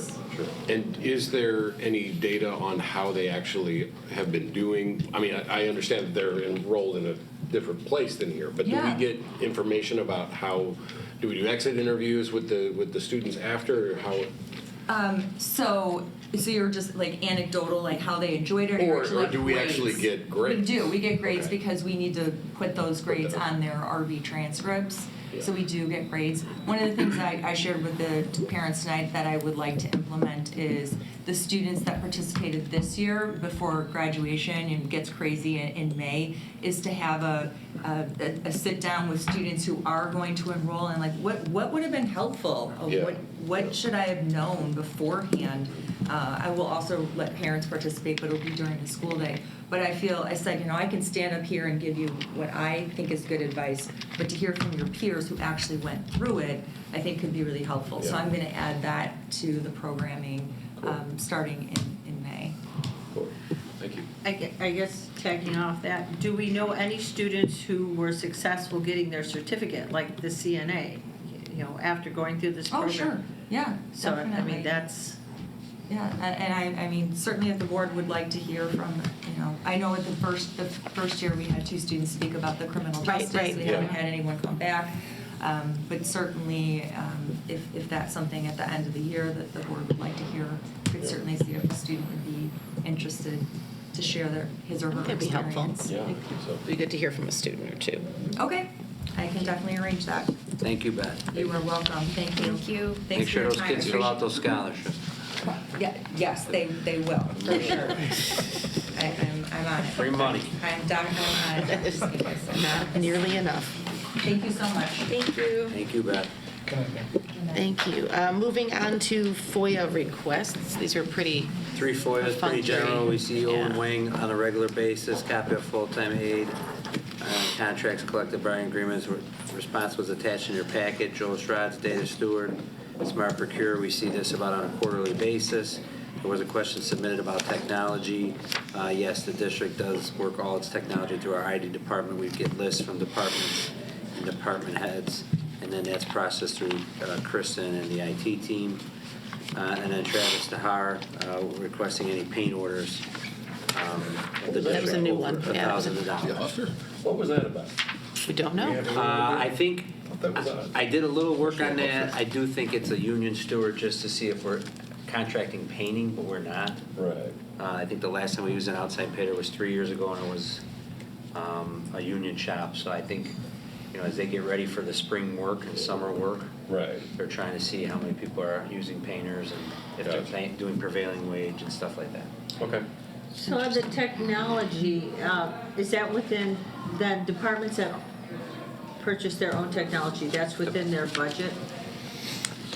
And is there any data on how they actually have been doing? I mean, I understand that they're enrolled in a different place than here, but do Yeah. we get information about how, do we do exit interviews with the students after, or how? So you're just like anecdotal, like how they enjoyed it, Or do we actually get grades? We do. We get grades Okay. because we need to put those grades on their RV transcripts. So we do get grades. One of the things I shared with the parents tonight that I would like to implement is the students that participated this year before graduation and gets crazy in May is to have a sit down with students who are going to enroll and like what would have been helpful? Yeah. What should I have known beforehand? I will also let parents participate, but it'll be during the school day. But I said, I can stand up here and give you what I think is good advice, but to hear from your peers who actually went through it, I think could be really helpful. So Yeah. I'm going to add that to the programming starting in May. Cool. Thank you. I guess tagging off that, do we know any students who were successful getting their certificate, like the CNA, after going through this program? Oh, sure. Yeah, So, I definitely. mean, that's, Yeah, and I mean, certainly if the board would like to hear from, I know at the first year we had 2 students speak about the criminal Right, justice. right. We haven't had anyone come back. But certainly, if that's something at the end of the year that the board would like to hear, could certainly see if a student would be interested to share his or her That'd be helpful. experience. Yeah, I think so. It'd be good to hear from a student or two. Okay, I can definitely arrange that. Thank you, Beth. You are welcome, thank you. Thank you. Make Thanks for sure your those time. kids fill out those scholarships. Yeah, yes, they will, for sure. I'm on it. Free money. I'm definitely on it. Not nearly enough. Thank you so much. Thank you. Thank you, Beth. Thank you. Moving on to FOIA requests. These are pretty 3 FOIAs, pretty general. We see Owen Yeah. Wing on a regular basis, copy of full-time aid, contracts, collective bargaining agreements. Response was attached in your packet. Joel Stratz, data steward, Smart Procure. We see this about on a quarterly basis. There was a question submitted about technology. Yes, the district does work all its technology through our IT department. We get lists from departments and department heads, and then that's processed through Kristen and the IT team. And then Travis Dahar requesting any paint orders. That was a new one. Yeah, $1,000. What was that about? We don't know. I think That was odd. I did a little work on that. I do think it's a union steward just to see if we're contracting painting, but we're not. Right. I think the last time we used an outside painter was 3 years ago, and it was a union shop. So I think, as they get ready for the spring work and summer work, Right. they're trying to see how many people are using painters and if they're doing prevailing wage and stuff like that. Okay. so the technology, is that within the departments that purchase their own technology, that's within their budget?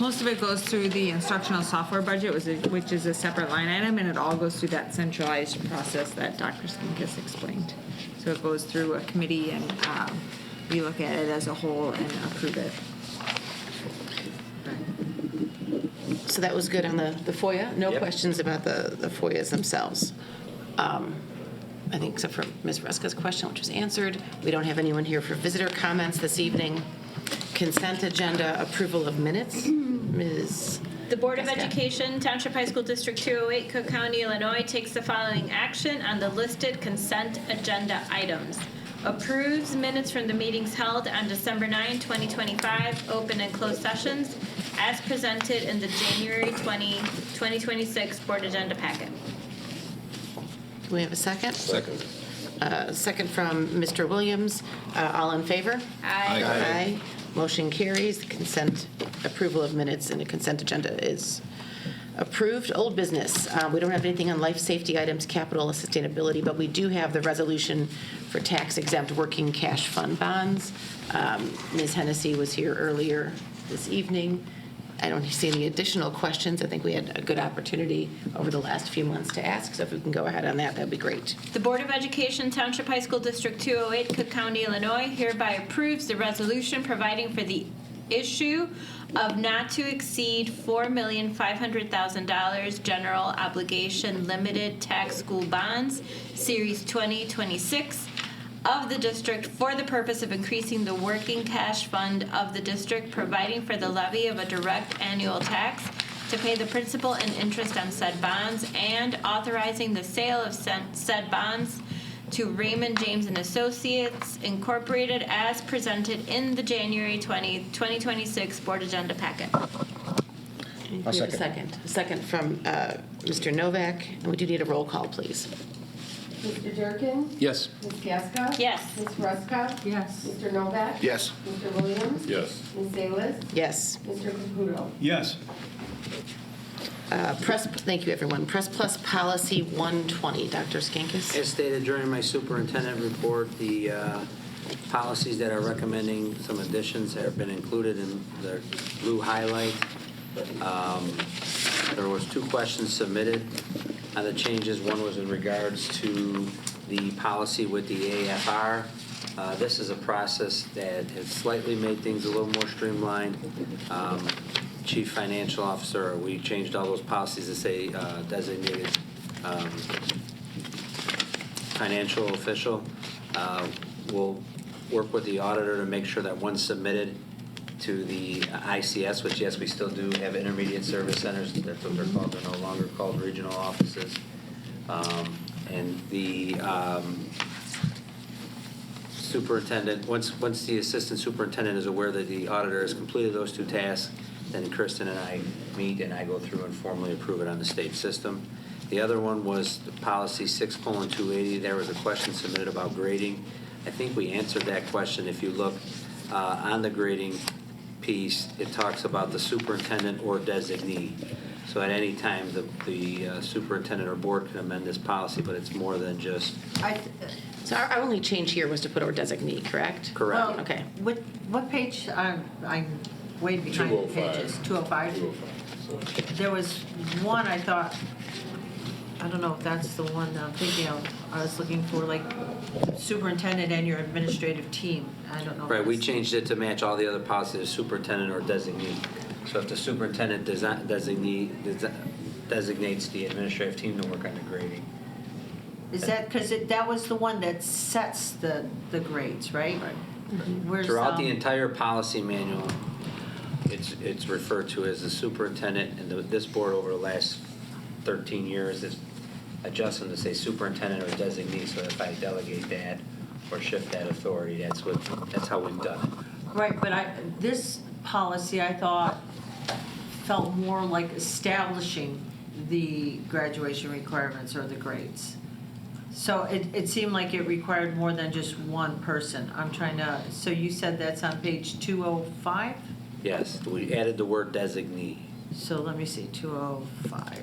Most of it goes through the instructional software budget, which is a separate line item, and it all goes through that centralized process that Dr. Skinkis explained. So it goes through a committee, and we look at it as a whole and approve it. So that was good on the FOIA? No Yep. questions about the FOIAs themselves? I think except for Ms. Ruska's question, which was answered. We don't have anyone here for visitor comments this evening. Consent agenda, approval of minutes. Ms. The Board of Jessica. Education, Township High School District 208, Cook County, Illinois, takes the following action on the listed consent agenda items. Approves minutes from the meetings held on December 9, 2025, open and closed sessions, as presented in the January 2026 Board Agenda Packet. Do we have a second? Second. Second from Mr. Williams. All in favor? Aye. Aye. Motion carries. The consent, approval of minutes and the consent agenda is approved. Old business. We don't have anything on life safety items, capital, and sustainability, but we do have the resolution for tax-exempt working cash fund bonds. Ms. Hennessy was here earlier this evening. I don't see any additional questions. I think we had a good opportunity over the last few months to ask, so if we can go ahead on that, that'd be great. The Board of Education, Township High School District 208, Cook County, Illinois, hereby approves the resolution providing for the issue of not to exceed $4,500,000 general obligation limited tax school bonds, Series 2026, of the district for the purpose of increasing the working cash fund of the district, providing for the levy of a direct annual tax to pay the principal and interest on said bonds, and authorizing the sale of said bonds to Raymond James and Associates Incorporated as presented in the January 2026 board agenda packet. We have a second. A second from Mr. Novak, and we do need a roll call, please. Mr. Durkin? Yes. Ms. Gaska? Yes. Ms. Ruska? Yes. Mr. Novak? Yes. Mr. Williams? Yes. Ms. Salas? Yes. Mr. Caputo? Yes. Thank you, everyone. Press Plus Policy 120. Dr. Skinkis? As stated during my superintendent report, the policies that are recommending some additions have been included in the blue highlight. There was 2 questions submitted on the changes. One was in regards to the policy with the AFR. This is a process that has slightly made things a little more streamlined. Chief Financial Officer, we changed all those policies to say designated financial official. We'll work with the auditor to make sure that one's submitted to the ICS, which, yes, we still do have intermediate service centers. That's what they're called. They're no longer called regional offices. And the superintendent, once the assistant superintendent is aware that the auditor has completed those 2 tasks, then Kristen and I meet and I go through and formally approve it on the state system. The other one was the policy 6:280. There was a question submitted about grading. I think we answered that question. If you look on the grading piece, it talks about the superintendent or designee. So at any time, the superintendent or board can amend this policy, but it's more than just. So our only change here was to put our designee, correct? Correct. Well, Okay. What page? I'm way behind the 205. pages. 205? 205. There was one I thought, I don't know if that's the one that I'm thinking of. I was looking for, like, superintendent and your administrative team. I don't know. if Right, we that's- changed it to match all the other policies, superintendent or designee. So if the superintendent designates the administrative team to work on the grading. Is that, because that was the one that sets the grades, right? Where's, Throughout the entire policy manual, it's referred to as the superintendent, and this board over the last 13 years is adjusting to say superintendent or designee, so if I delegate that or shift that authority, that's how we've done it. Right, but this policy, I thought, felt more like establishing the graduation requirements or the grades. So it seemed like it required more than just one person. So you said that's on page 205? Yes, we added the word designee. So let me see, 205.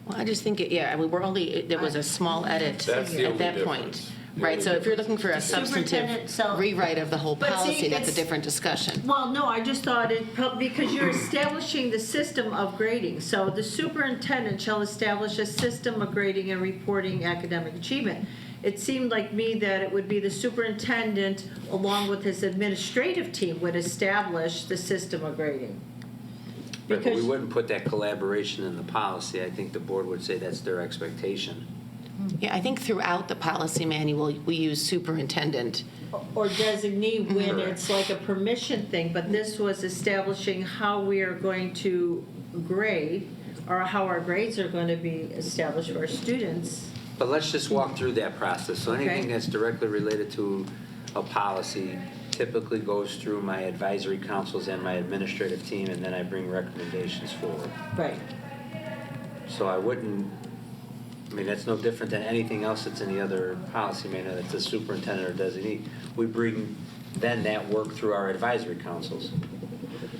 Well, I just think, there was a small edit That's the at only that point. difference. Right, so if you're looking for a Superintendent, substantive rewrite of the whole But see, policy, that's a it's- different discussion. Well, no, I just thought because you're establishing the system of grading. So the superintendent shall establish a system of grading and reporting academic achievement. It seemed like me that it would be the superintendent, along with his administrative team, would establish the system of grading. Right, but we Because- wouldn't put that collaboration in the policy. I think the board would say that's their expectation. Yeah, I think throughout the policy manual, we use superintendent. Or designee when Correct. it's like a permission thing, but this was establishing how we are going to grade, or how our grades are going to be established for our students. But let's just walk through that process. So anything Okay. that's directly related to a policy typically goes through my advisory councils and my administrative team, and then I bring recommendations forward. Right. So I wouldn't I mean, that's no different than anything else that's in the other policy manual, that's the superintendent or designee. We bring then that work through our advisory councils,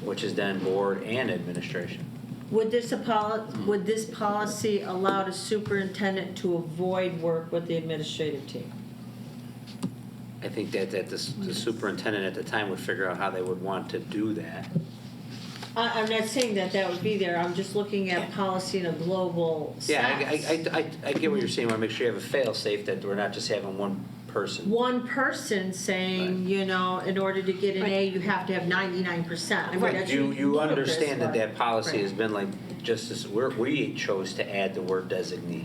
which is then board and administration. Would this policy allow the superintendent to avoid work with the administrative team? I think that the superintendent at the time would figure out how they would want to do that. I'm not saying that would be there, I'm just looking at policy in a global sense. Yeah, I get what you're saying. I want to make sure you have a fail-safe, that we're not just having one person. One person saying, you know, in order to get an A, you have to have 99%. I mean, that's You ludicrous, understand that but- policy right. has been like, just as, we chose to add the word designee.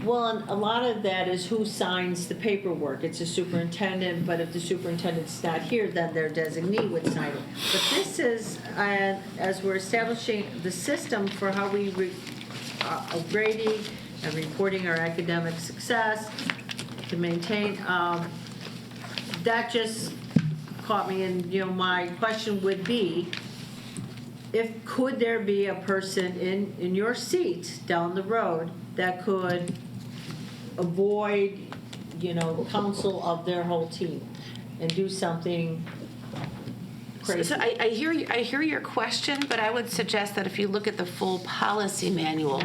Well, and a lot of that is who signs the paperwork. It's a superintendent, but if the superintendent's not here, then their designee would sign it. But this is, as we're establishing the system for how we grading and reporting our academic success to maintain, that just caught me. And, you know, my question would be, could there be a person in your seat down the road that could avoid, you know, counsel of their whole team and do something crazy? So I hear your question, but I would suggest that if you look at the full policy manual,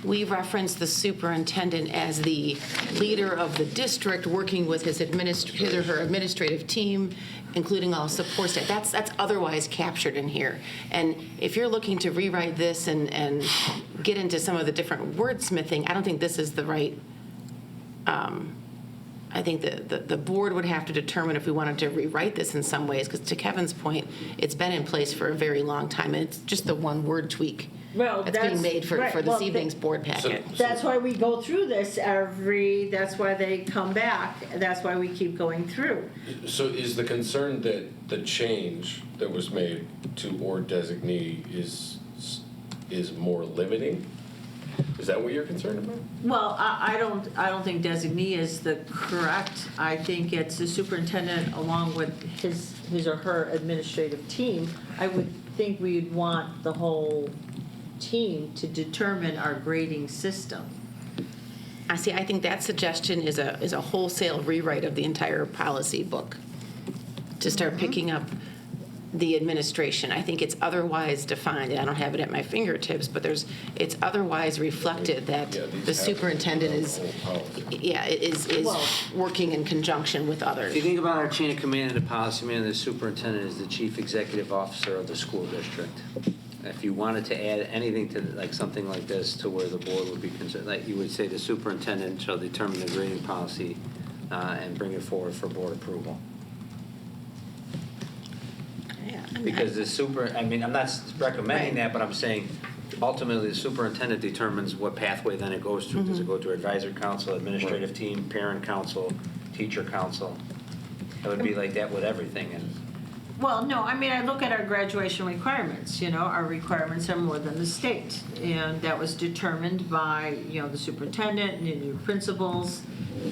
we reference the superintendent as the leader of the district, working with his or her administrative team, including all support staff. That's otherwise captured in here. And if you're looking to rewrite this and get into some of the different wordsmithing, I don't think this is the right. I think the board would have to determine if we wanted to rewrite this in some ways, because to Kevin's point, it's been in place for a very long time, and it's just the one word tweak that's being made for this evening's board packet. That's why we go through this that's why they come back, that's why we keep going through. So is the concern that the change that was made to or designee is more limiting? Is that what you're concerned about? Well, I don't think designee is the correct. I think it's the superintendent along with his or her administrative team. I would think we'd want the whole team to determine our grading system. I think that suggestion is a wholesale rewrite of the entire policy book, to start picking up the administration. I think it's otherwise defined, and I don't have it at my fingertips, but it's otherwise reflected that the superintendent is working in conjunction with others. If you think about our chain of command in the policy manual, the superintendent is the chief executive officer of the school district. If you wanted to add anything to like something like this to where the board would be concerned, like you would say the superintendent shall determine the grading policy and bring it forward for board approval. Because I'm not recommending that, but I'm saying ultimately the superintendent determines what pathway then it goes through. Does it go to advisory council, administrative team, parent council, teacher council? It would be like that with everything. Well, no, I mean, I look at our graduation requirements, you know, our requirements are more than the state. And that was determined by, you know, the superintendent and your principals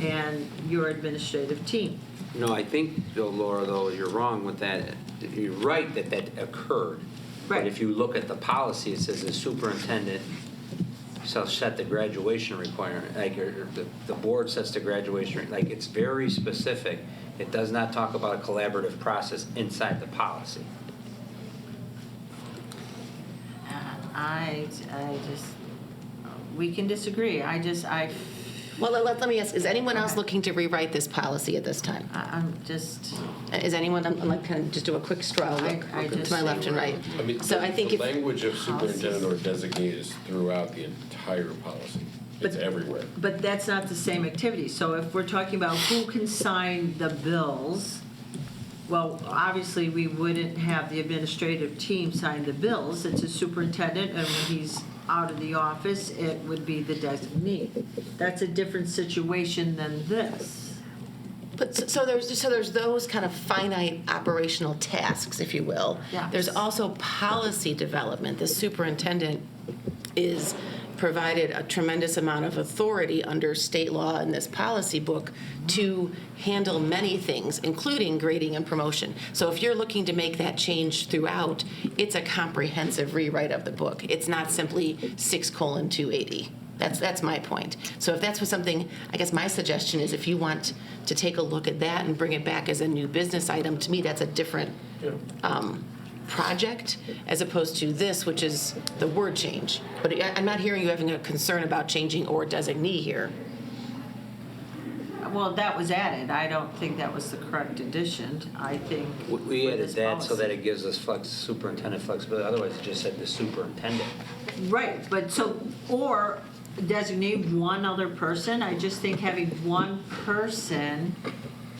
and your administrative team. No, I think, Laura, though, you're wrong with that. You're right that occurred. Right. But if you look at the policy, it says the superintendent shall set the graduation requirement, like the board sets the graduation, like it's very specific. It does not talk about a collaborative process inside the policy. We can disagree. Well, let me ask, is anyone else looking to rewrite this policy at this time? Is anyone, I'm like, kind of just do a quick straw look to my left and right. I mean, so I think the language of superintendent or designee is throughout the entire policy. It's everywhere. But that's not the same activity. So if we're talking about who can sign the bills, well, obviously we wouldn't have the administrative team sign the bills. It's a superintendent, and when he's out of the office, it would be the designee. That's a different situation than this. But so there's those kind of finite operational tasks, if you will. Yes. There's also policy development. The superintendent is provided a tremendous amount of authority under state law in this policy book to handle many things, including grading and promotion. So if you're looking to make that change throughout, it's a comprehensive rewrite of the book. It's not simply 6:280. That's my point. So if that's something, I guess my suggestion is if you want to take a look at that and bring it back as a new business item, to me, that's a different project as opposed to this, which is the word change. But I'm not hearing you having a concern about changing or designee here. Well, that was added. I don't think that was the correct addition. I think. We for added this that so policy. that it gives us superintendent flexibility. Otherwise, it just said the superintendent. Right, but so, or designate one other person. I just think having one person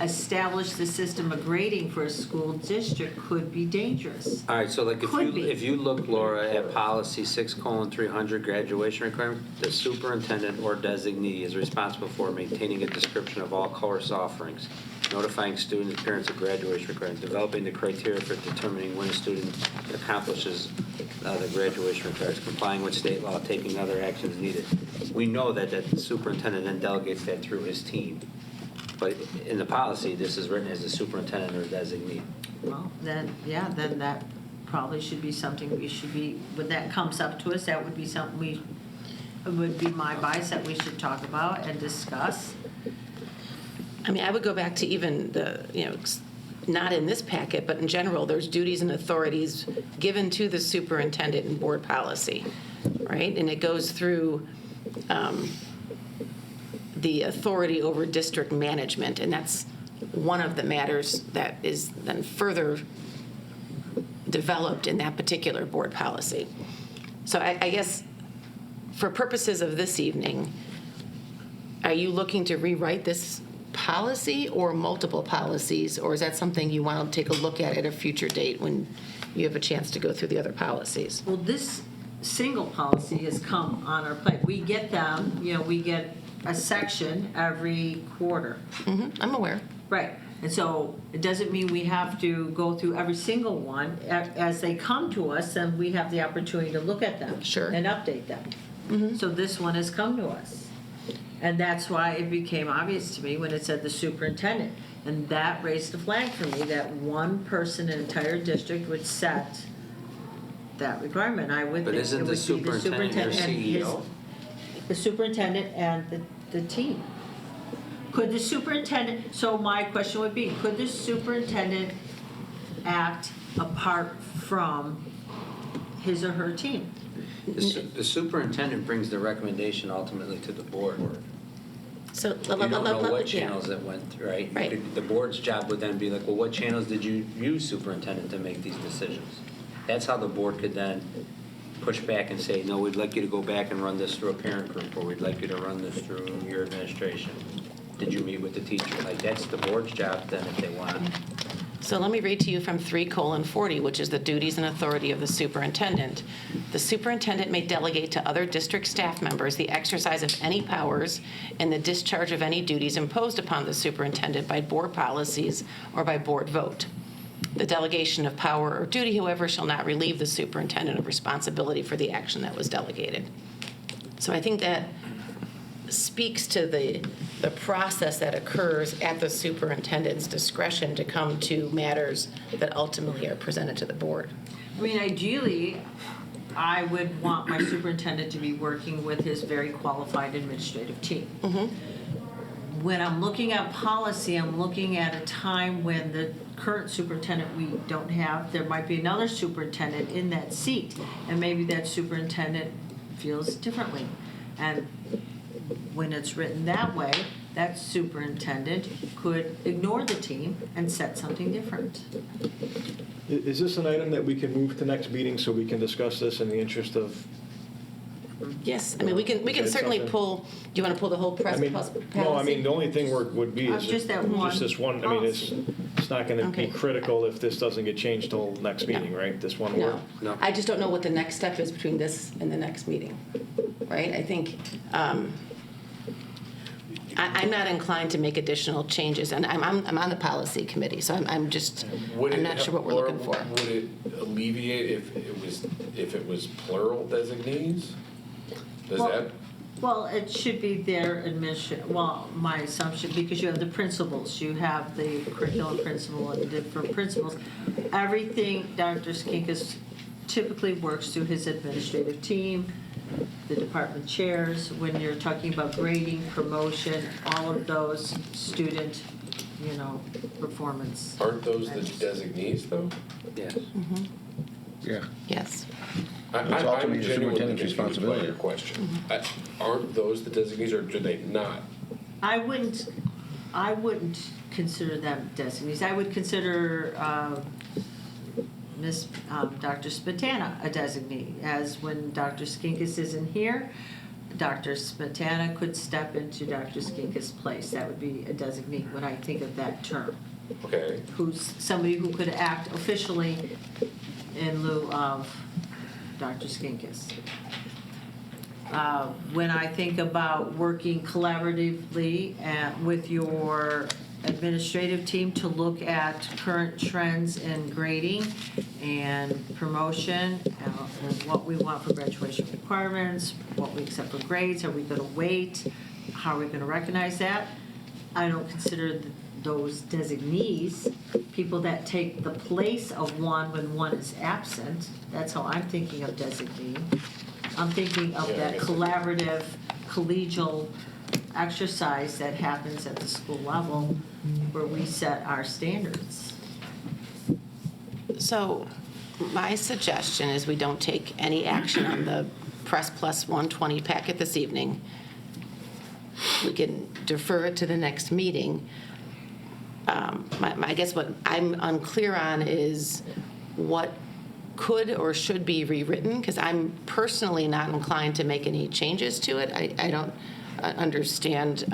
establish the system of grading for a school district could be dangerous. All right, so like Could be. if you look, Laura, at policy 6:300 graduation requirement, the superintendent or designee is responsible for maintaining a description of all course offerings, notifying students, parents of graduation requirements, developing the criteria for determining when a student accomplishes the graduation requirements, complying with state law, taking other actions needed. We know that the superintendent then delegates that through his team. But in the policy, this is written as the superintendent or designee. Well, then, yeah, then that probably should be something we should be, when that comes up to us, that would be something it would be my advice that we should talk about and discuss. I mean, I would go back to even not in this packet, but in general, there's duties and authorities given to the superintendent in board policy, right? And it goes through the authority over district management, and that's one of the matters that is then further developed in that particular board policy. So I guess for purposes of this evening, are you looking to rewrite this policy or multiple policies, or is that something you want to take a look at a future date when you have a chance to go through the other policies? Well, this single policy has come on our plate. We get them, we get a section every quarter. I'm aware. Right. And so it doesn't mean we have to go through every single one. As they come to us, then we have the opportunity to look at them and update them. So this one has come to us. And that's why it became obvious to me when it said the superintendent. And that raised a flag for me that one person in an entire district would set that requirement. I would But think isn't it the would be the superintendent your superintendent and his, CEO? the superintendent and the team. Could the superintendent, so my question would be, could the superintendent act apart from his or her team? The superintendent brings the recommendation ultimately to the board. So You don't know what channels it went through, right? Right. The board's job would then be like, well, what channels did you use, superintendent, to make these decisions? That's how the board could then push back and say, no, we'd like you to go back and run this through a parent group, or we'd like you to run this through your administration. Did you meet with the teacher? Like, that's the board's job then if they want. So let me read to you from 3:40, which is the duties and authority of the superintendent. The superintendent may delegate to other district staff members the exercise of any powers and the discharge of any duties imposed upon the superintendent by board policies or by board vote. The delegation of power or duty, however, shall not relieve the superintendent of responsibility for the action that was delegated. So I think that speaks to the process that occurs at the superintendent's discretion to come to matters that ultimately are presented to the board. I mean, ideally, I would want my superintendent to be working with his very qualified administrative team. When I'm looking at policy, I'm looking at a time when the current superintendent we don't have, there might be another superintendent in that seat, and maybe that superintendent feels differently. And when it's written that way, that superintendent could ignore the team and set something different. Is this an item that we can move to next meeting so we can discuss this in the interest of? Yes, I mean, we can certainly pull, do you want to pull the whole press policy? No, I mean, the only thing would be is Just that one just this one, I mean, it's not going to be critical if this doesn't get changed till next meeting, right? This one word? No, I just don't know what the next step is between this and the next meeting, right? I think, I'm not inclined to make additional changes, and I'm on the policy committee, so I'm just, I'm not sure what we're looking for. Would it alleviate if it was plural designees? Does that? Well, it should be their my assumption, because you have the principals, you have the curriculum principal and the different principals. Everything Dr. Skinkus typically works through his administrative team. the department chairs, when you're talking about grading, promotion, all of those student, performance. Aren't those the designees, though? Yes. Yeah. Yes. It's ultimately the superintendent's responsibility. Your question. Aren't those the designees, or do they not? I wouldn't consider them designees. I would consider Dr. Smetana a designee, as when Dr. Skinkis isn't here, Dr. Smetana could step into Dr. Skinkis' place. That would be a designee when I think of that term. Okay. Who's somebody who could act officially in lieu of Dr. Skinkis. When I think about working collaboratively with your administrative team to look at current trends in grading and promotion, and what we want for graduation requirements, what we accept for grades, are we going to wait, how are we going to recognize that? I don't consider those designees people that take the place of one when one is absent. That's how I'm thinking of designee. I'm thinking of that collaborative, collegial exercise that happens at the school level where we set our standards. So my suggestion is we don't take any action on the Press Plus 120 packet this evening. We can defer it to the next meeting. I guess what I'm unclear on is what could or should be rewritten, because I'm personally not inclined to make any changes to it. I don't understand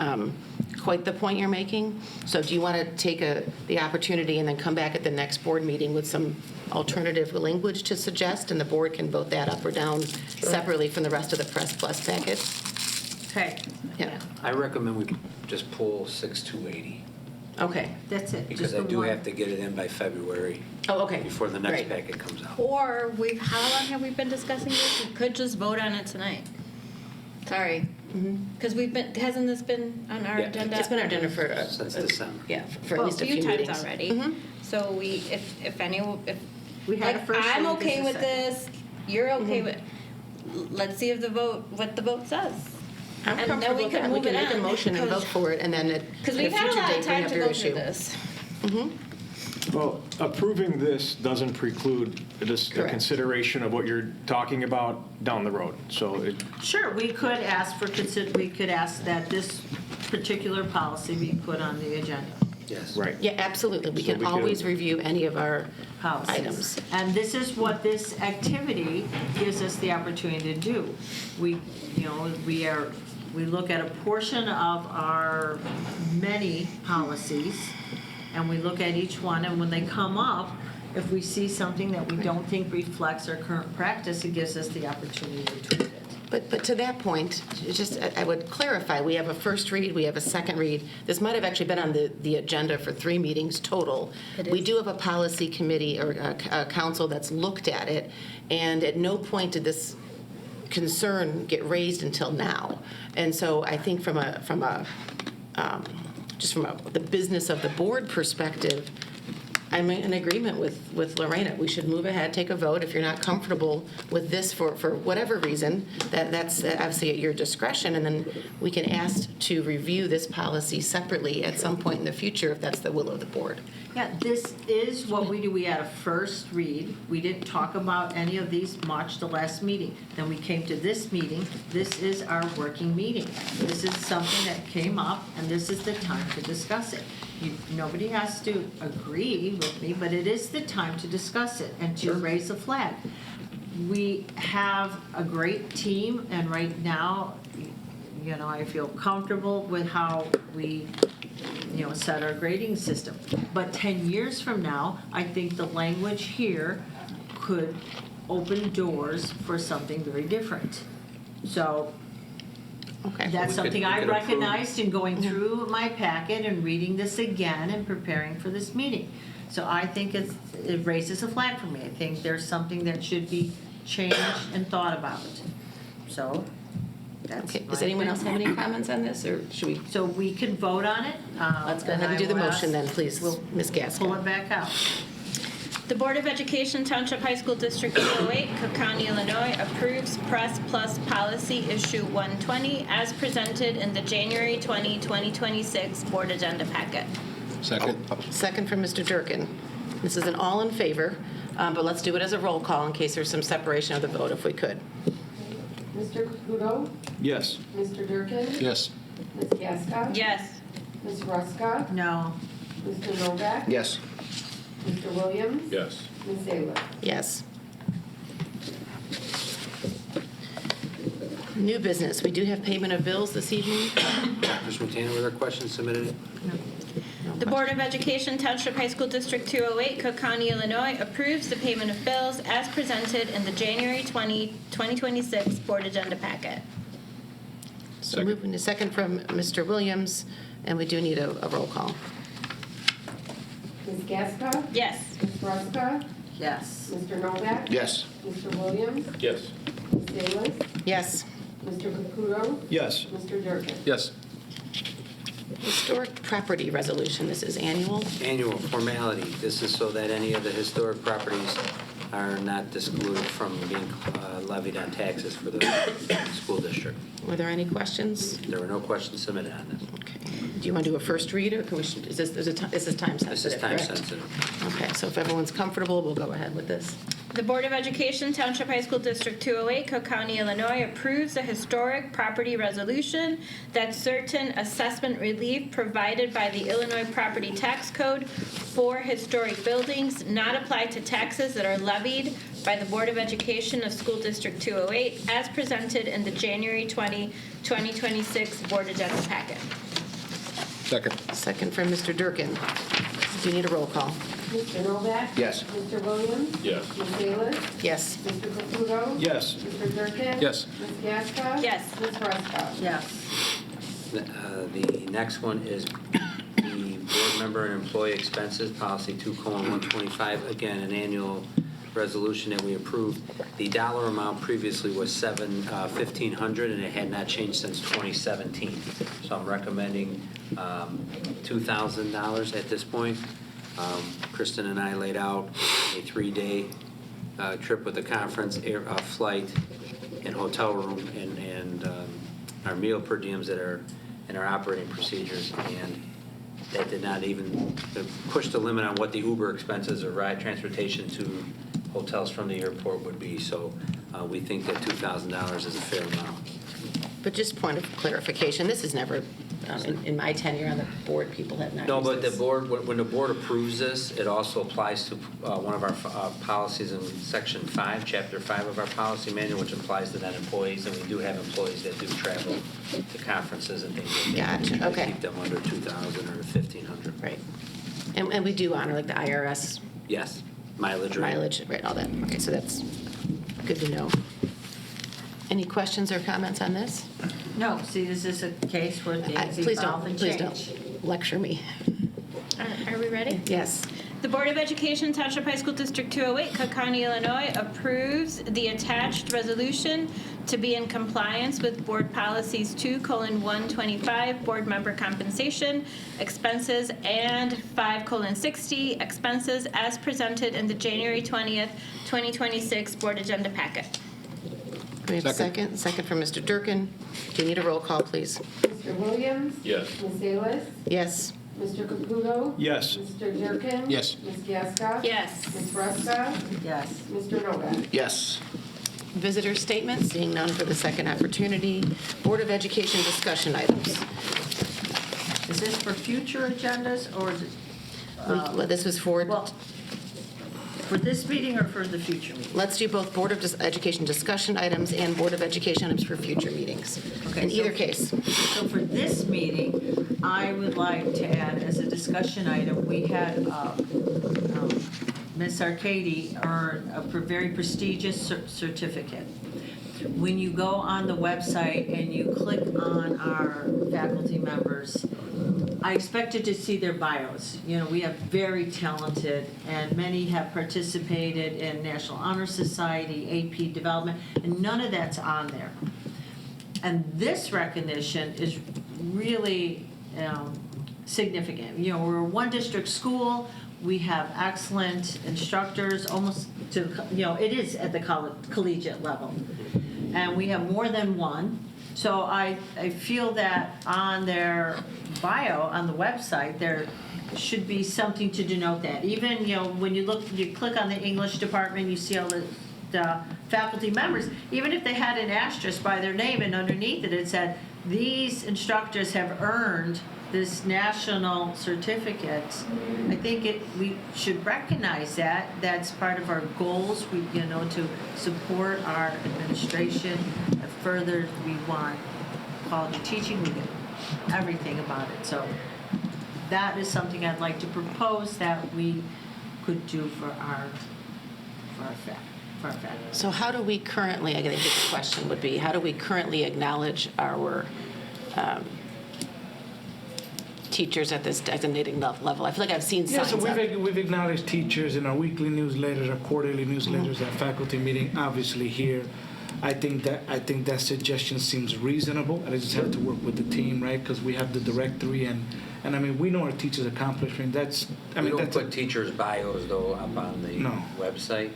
quite the point you're making. So do you want to take the opportunity and then come back at the next board meeting with some alternative language to suggest, and the board can vote that up or down separately from the rest of the Press Plus packet? Okay. Yeah. I recommend we just pull 6280. Okay. That's it. Because Just I the do one. have to get it in by February. Oh, okay. Before the next Great. packet comes out. Or how long have we been discussing this? We could just vote on it tonight. Sorry. Because hasn't this been on our agenda? It's been on our agenda for Since December. Yeah, for at least a few times meetings. already. So we We had a first I'm read, okay this is with a this, you're okay with, let's see if what the vote says. I'm And then comfortable we with can that. We move can it make a on, motion and because- vote for it, and then at Because a we've had a future lot date of bring time up to your go through issue. this. Well, approving this doesn't preclude the Correct. consideration of what you're talking about down the road. So Sure, we could ask that this particular policy be put on the agenda. Yes. right. Yeah, absolutely. We So can we could- always review any of our Policies. items. And this is what this activity gives us the opportunity to do. We look at a portion of our many policies, and we look at each one, and when they come up, if we see something that we don't think reflects our current practice, it gives us the opportunity to tweak it. But to that point, I would clarify, we have a first read, we have a second read. This might have actually been on the agenda for 3 meetings total. We do have a policy committee or a council that's looked at it, and at no point did this concern get raised until now. And so I think from the business of the board perspective, I'm in agreement with Lorena. We should move ahead, take a vote. If you're not comfortable with this for whatever reason, that's obviously at your discretion, and then we can ask to review this policy separately at some point in the future if that's the will of the board. Yeah, this is what we do. We had a first read. We didn't talk about any of these much the last meeting. Then we came to this meeting. This is our working meeting. This is something that came up, and this is the time to discuss it. Nobody has to agree with me, but it is the time to discuss it and to raise a flag. We have a great team, and right now, I feel comfortable with how we set our grading system. But 10 years from now, I think the language here could open doors for something very different. So that's something I recognized in going through my packet and reading this again and preparing for this meeting. So I think it raises a flag for me. I think there's something that should be changed and thought about. So that's Okay, does anyone else have any comments on this, or should we? So we can vote on it. Let's go ahead and do the motion then, please, Ms. Gasko. Pull it back out. The Board of Education, Township High School District 208, Cook County, Illinois, approves Press Plus Policy Issue 120 as presented in the January 20, 2026 Board Agenda Packet. Second. Second from Mr. Durkin. This is an all in favor, but let's do it as a roll call in case there's some separation of the vote, if we could. Mr. Caputo? Yes. Mr. Durkin? Yes. Ms. Gaska? Yes. Ms. Ruska? No. Mr. Novak? Yes. Mr. Williams? Yes. Ms. Salis? Yes. New business. We do have payment of bills this evening. Dr. Smetana, were there questions submitted? The Board of Education, Township High School District 208, Cook County, Illinois, approves the payment of bills as presented in the January 20, 2026 Board Agenda Packet. So moving to second from Mr. Williams, and we do need a roll call. Ms. Gaska? Yes. Ms. Ruska? Yes. Mr. Novak? Yes. Mr. Williams? Yes. Ms. Salis? Yes. Mr. Caputo? Yes. Mr. Durkin? Yes. Historic property resolution. This is annual. Annual formality. This is so that any of the historic properties are not excluded from being levied on taxes for the school district. Were there any questions? There were no questions submitted on this. Okay. Do you want to do a first read, or can we, is this time sensitive? This is time correct? sensitive. Okay, so if everyone's comfortable, we'll go ahead with this. The Board of Education, Township High School District 208, Cook County, Illinois, approves a historic property resolution that certain assessment relief provided by the Illinois Property Tax Code for historic buildings not applied to taxes that are levied by the Board of Education of School District 208 as presented in the January 20, 2026 Board Agenda Packet. Second. Second from Mr. Durkin. Do you need a roll call? Mr. Novak? Yes. Mr. Williams? Yes. Ms. Salis? Yes. Mr. Caputo? Yes. Mr. Durkin? Yes. Ms. Gaska? Yes. Ms. Ruska? Yes. The next one is the board member and employee expenses, policy 2:125. Again, an annual resolution that we approved. The dollar amount previously was $1,500, and it had not changed since 2017. So I'm recommending $2,000 at this point. Kristen and I laid out a 3-day trip with the conference, flight, and hotel room, and our meal per diems that are in our operating procedures, and that did not even push the limit on what the Uber expenses or ride transportation to hotels from the airport would be. So we think that $2,000 is a fair amount. But just point of clarification, this is never, in my tenure on the board, people have not No, used but the this. board, when the board approves this, it also applies to one of our policies in Section 5, Chapter 5 of our policy manual, which applies to non-employees, and we do have employees that do travel to conferences and things like that. Gotcha, We try to okay. keep them under $2,000 or $1,500. Right. And we do honor like the IRS Yes, mileage rate. mileage, right, all that. Okay, so that's good to know. Any questions or comments on this? No, see, this is a case where things Please evolve and please change. don't lecture me. Are we ready? Yes. The Board of Education, Township High School District 208, Cook County, Illinois, approves the attached resolution to be in compliance with Board Policies 2:125, Board Member Compensation, Expenses, and 5:60, Expenses as presented in the January 20th, 2026 Board Agenda Packet. We have a second. Second from Mr. Durkin. Do you need a roll call, please? Mr. Williams? Yes. Ms. Salis? Yes. Mr. Caputo? Yes. Mr. Durkin? Yes. Ms. Gaska? Yes. Ms. Ruska? Yes. Mr. Novak? Yes. Visitor statements, seeing none for the second opportunity. Board of Education discussion items. Is this for future agendas, or is it? Well, this was for, For this meeting or for the future meeting? let's do both Board of Education discussion items and Board of Education items for future meetings. In either case. So for this meeting, I would like to add as a discussion item, we had Ms. Arcady earn a very prestigious certificate. When you go on the website and you click on our faculty members, I expected to see their bios. You know, we have very talented, and many have participated in National Honor Society, AP development, and none of that's on there. And this recognition is really significant. You know, we're a one-district school. we have excellent instructors, almost to, it is at the collegiate level. And we have more than one. So I feel that on their bio, on the website, there should be something to denote that. Even, when you click on the English department, you see all the faculty members, even if they had an asterisk by their name and underneath it said, these instructors have earned this national certificate. I think we should recognize that. That's part of our goals, to support our administration. Further, we want quality teaching, we get everything about it. So that is something I'd like to propose that we could do for our faculty. So how do we currently, I think the question would be, how do we currently acknowledge our teachers at this designating level? I feel like I've seen signs so up. we've acknowledged teachers in our weekly newsletters, our quarterly newsletters, our faculty meeting, obviously here. I think that suggestion seems reasonable. I just have to work with the team, right? Because we have the directory, and I mean, we know our teachers' accomplishment. We don't put teachers' bios though up on the website,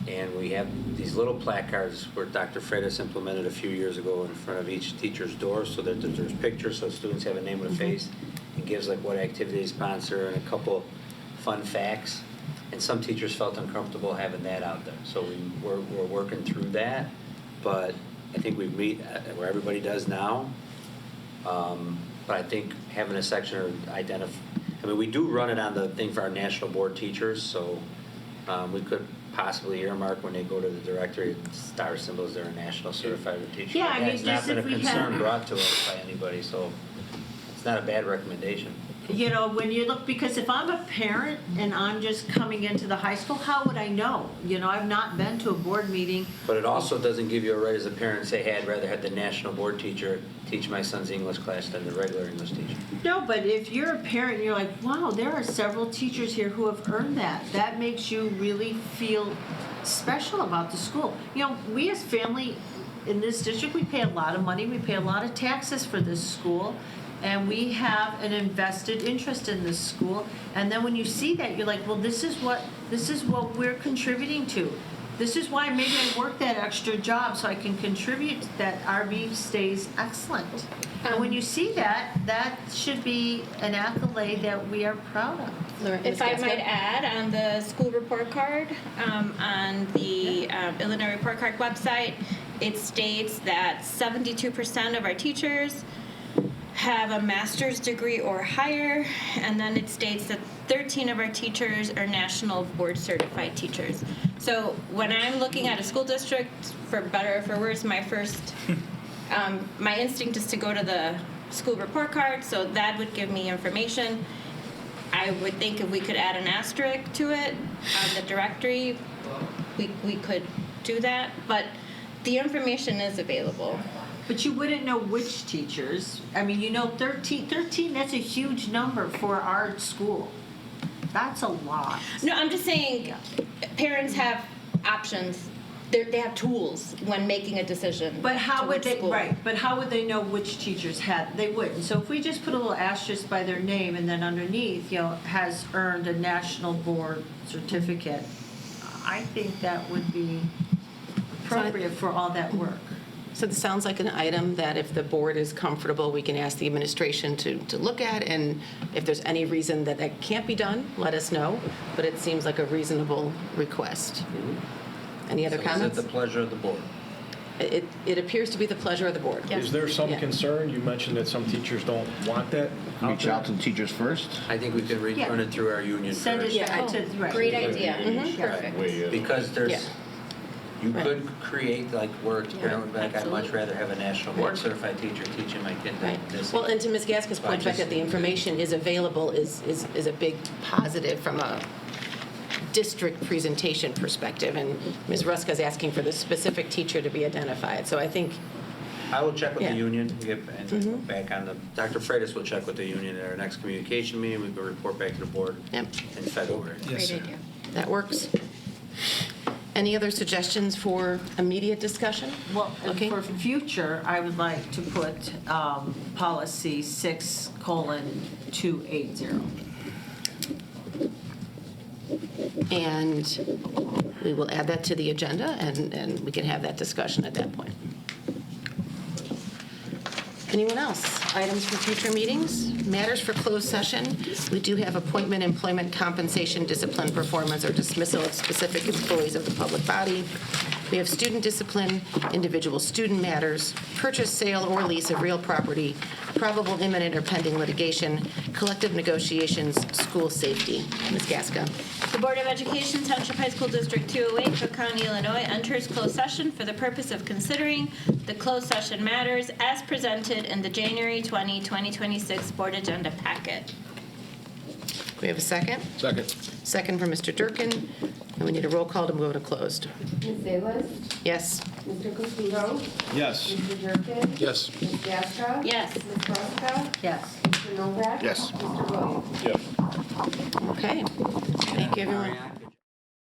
and we have these little placards where Dr. Freitas implemented a few years ago in front of each teacher's door, so that there's pictures, so students have a name and a face, and gives like what activity they sponsor and a couple fun facts. And some teachers felt uncomfortable having that out there, so we're working through that. But I think we meet where everybody does now. But I think having a section or we do run it on the thing for our national board teachers, so we could possibly earmark when they go to the directory, star symbols, they're a national certified teacher. Yeah, It's not been a concern brought to us by anybody, so it's not a bad recommendation. When you look, because if I'm a parent and I'm just coming into the high school, how would I know? I've not been to a board meeting. But it also doesn't give you a right as a parent to say, hey, I'd rather have the national board teacher teach my son's English class than the regular English teacher. No, but if you're a parent and you're like, wow, there are several teachers here who have earned that, that makes you really feel special about the school. We as family in this district, we pay a lot of money, we pay a lot of taxes for this school. And we have an invested interest in this school. And then when you see that, you're like, well, this is what we're contributing to. This is why maybe I work that extra job so I can contribute that RB stays excellent. And when you see that, that should be an accolade that we are proud of. If I might add, on the school report card, on the Illinois report card website, it states that 72% of our teachers have a master's degree or higher, and then it states that 13 of our teachers are national board certified teachers. So when I'm looking at a school district, for better or for worse, my instinct is to go to the school report card, so that would give me information. I would think if we could add an asterisk to it on the directory, we could do that, but the information is available. But you wouldn't know which teachers. 13, that's a huge number for our school. That's a lot. No, I'm just saying parents have options. They have tools when making a decision. But how would they, school. right, but how would they know which teachers had, they wouldn't. So if we just put a little asterisk by their name and then underneath, has earned a national board certificate, I think that would be appropriate for all that work. So this sounds like an item that if the board is comfortable, we can ask the administration to look at, and if there's any reason that that can't be done, let us know. But it seems like a reasonable request. Any other comments? Is it the pleasure of the board? It appears to be the pleasure of the board. Yes. Is there some concern? You mentioned that some teachers don't want that. Reach out to the teachers first. I think we can run it through our union Send first. it back to, right. Great idea. Perfect. Because you could create, like, where it's parent back, I'd much rather have a national board certified teacher teaching my kid than this. Well, and to Ms. Gaska's point, the fact that the information is available is a big positive from a district presentation perspective. And Ms. Ruska's asking for the specific teacher to be identified. So I think I will check with the union and back on Dr. Freitas will check with the union at our next communication meeting. We can report back to the board in February. Yes, sir. That works. Any other suggestions for immediate discussion? Well, for future, I would like to put policy 6:280. And we will add that to the agenda, and we can have that discussion at that point. Anyone else? Items for future meetings? Matters for closed session? We do have appointment, employment, compensation, discipline, performance, or dismissal of specific employees of the public body. We have student discipline, individual student matters, purchase, sale, or lease of real property, probable imminent or pending litigation, collective negotiations, school safety. Ms. Gaska. The Board of Education, Township High School District 208, Cook County, Illinois, enters closed session for the purpose of considering the closed session matters as presented in the January 20, 2026 Board Agenda Packet. We have a second? Second. Second from Mr. Durkin. And we need a roll call to move to closed. Ms. Salas? Yes. Mr. Caputo? Yes. Mr. Durkin? Yes. Ms. Gaska? Yes. Ms. Ruska? Yes. Mr. Novak? Yes. Mr. Williams? Yes. Okay. Thank you, everyone.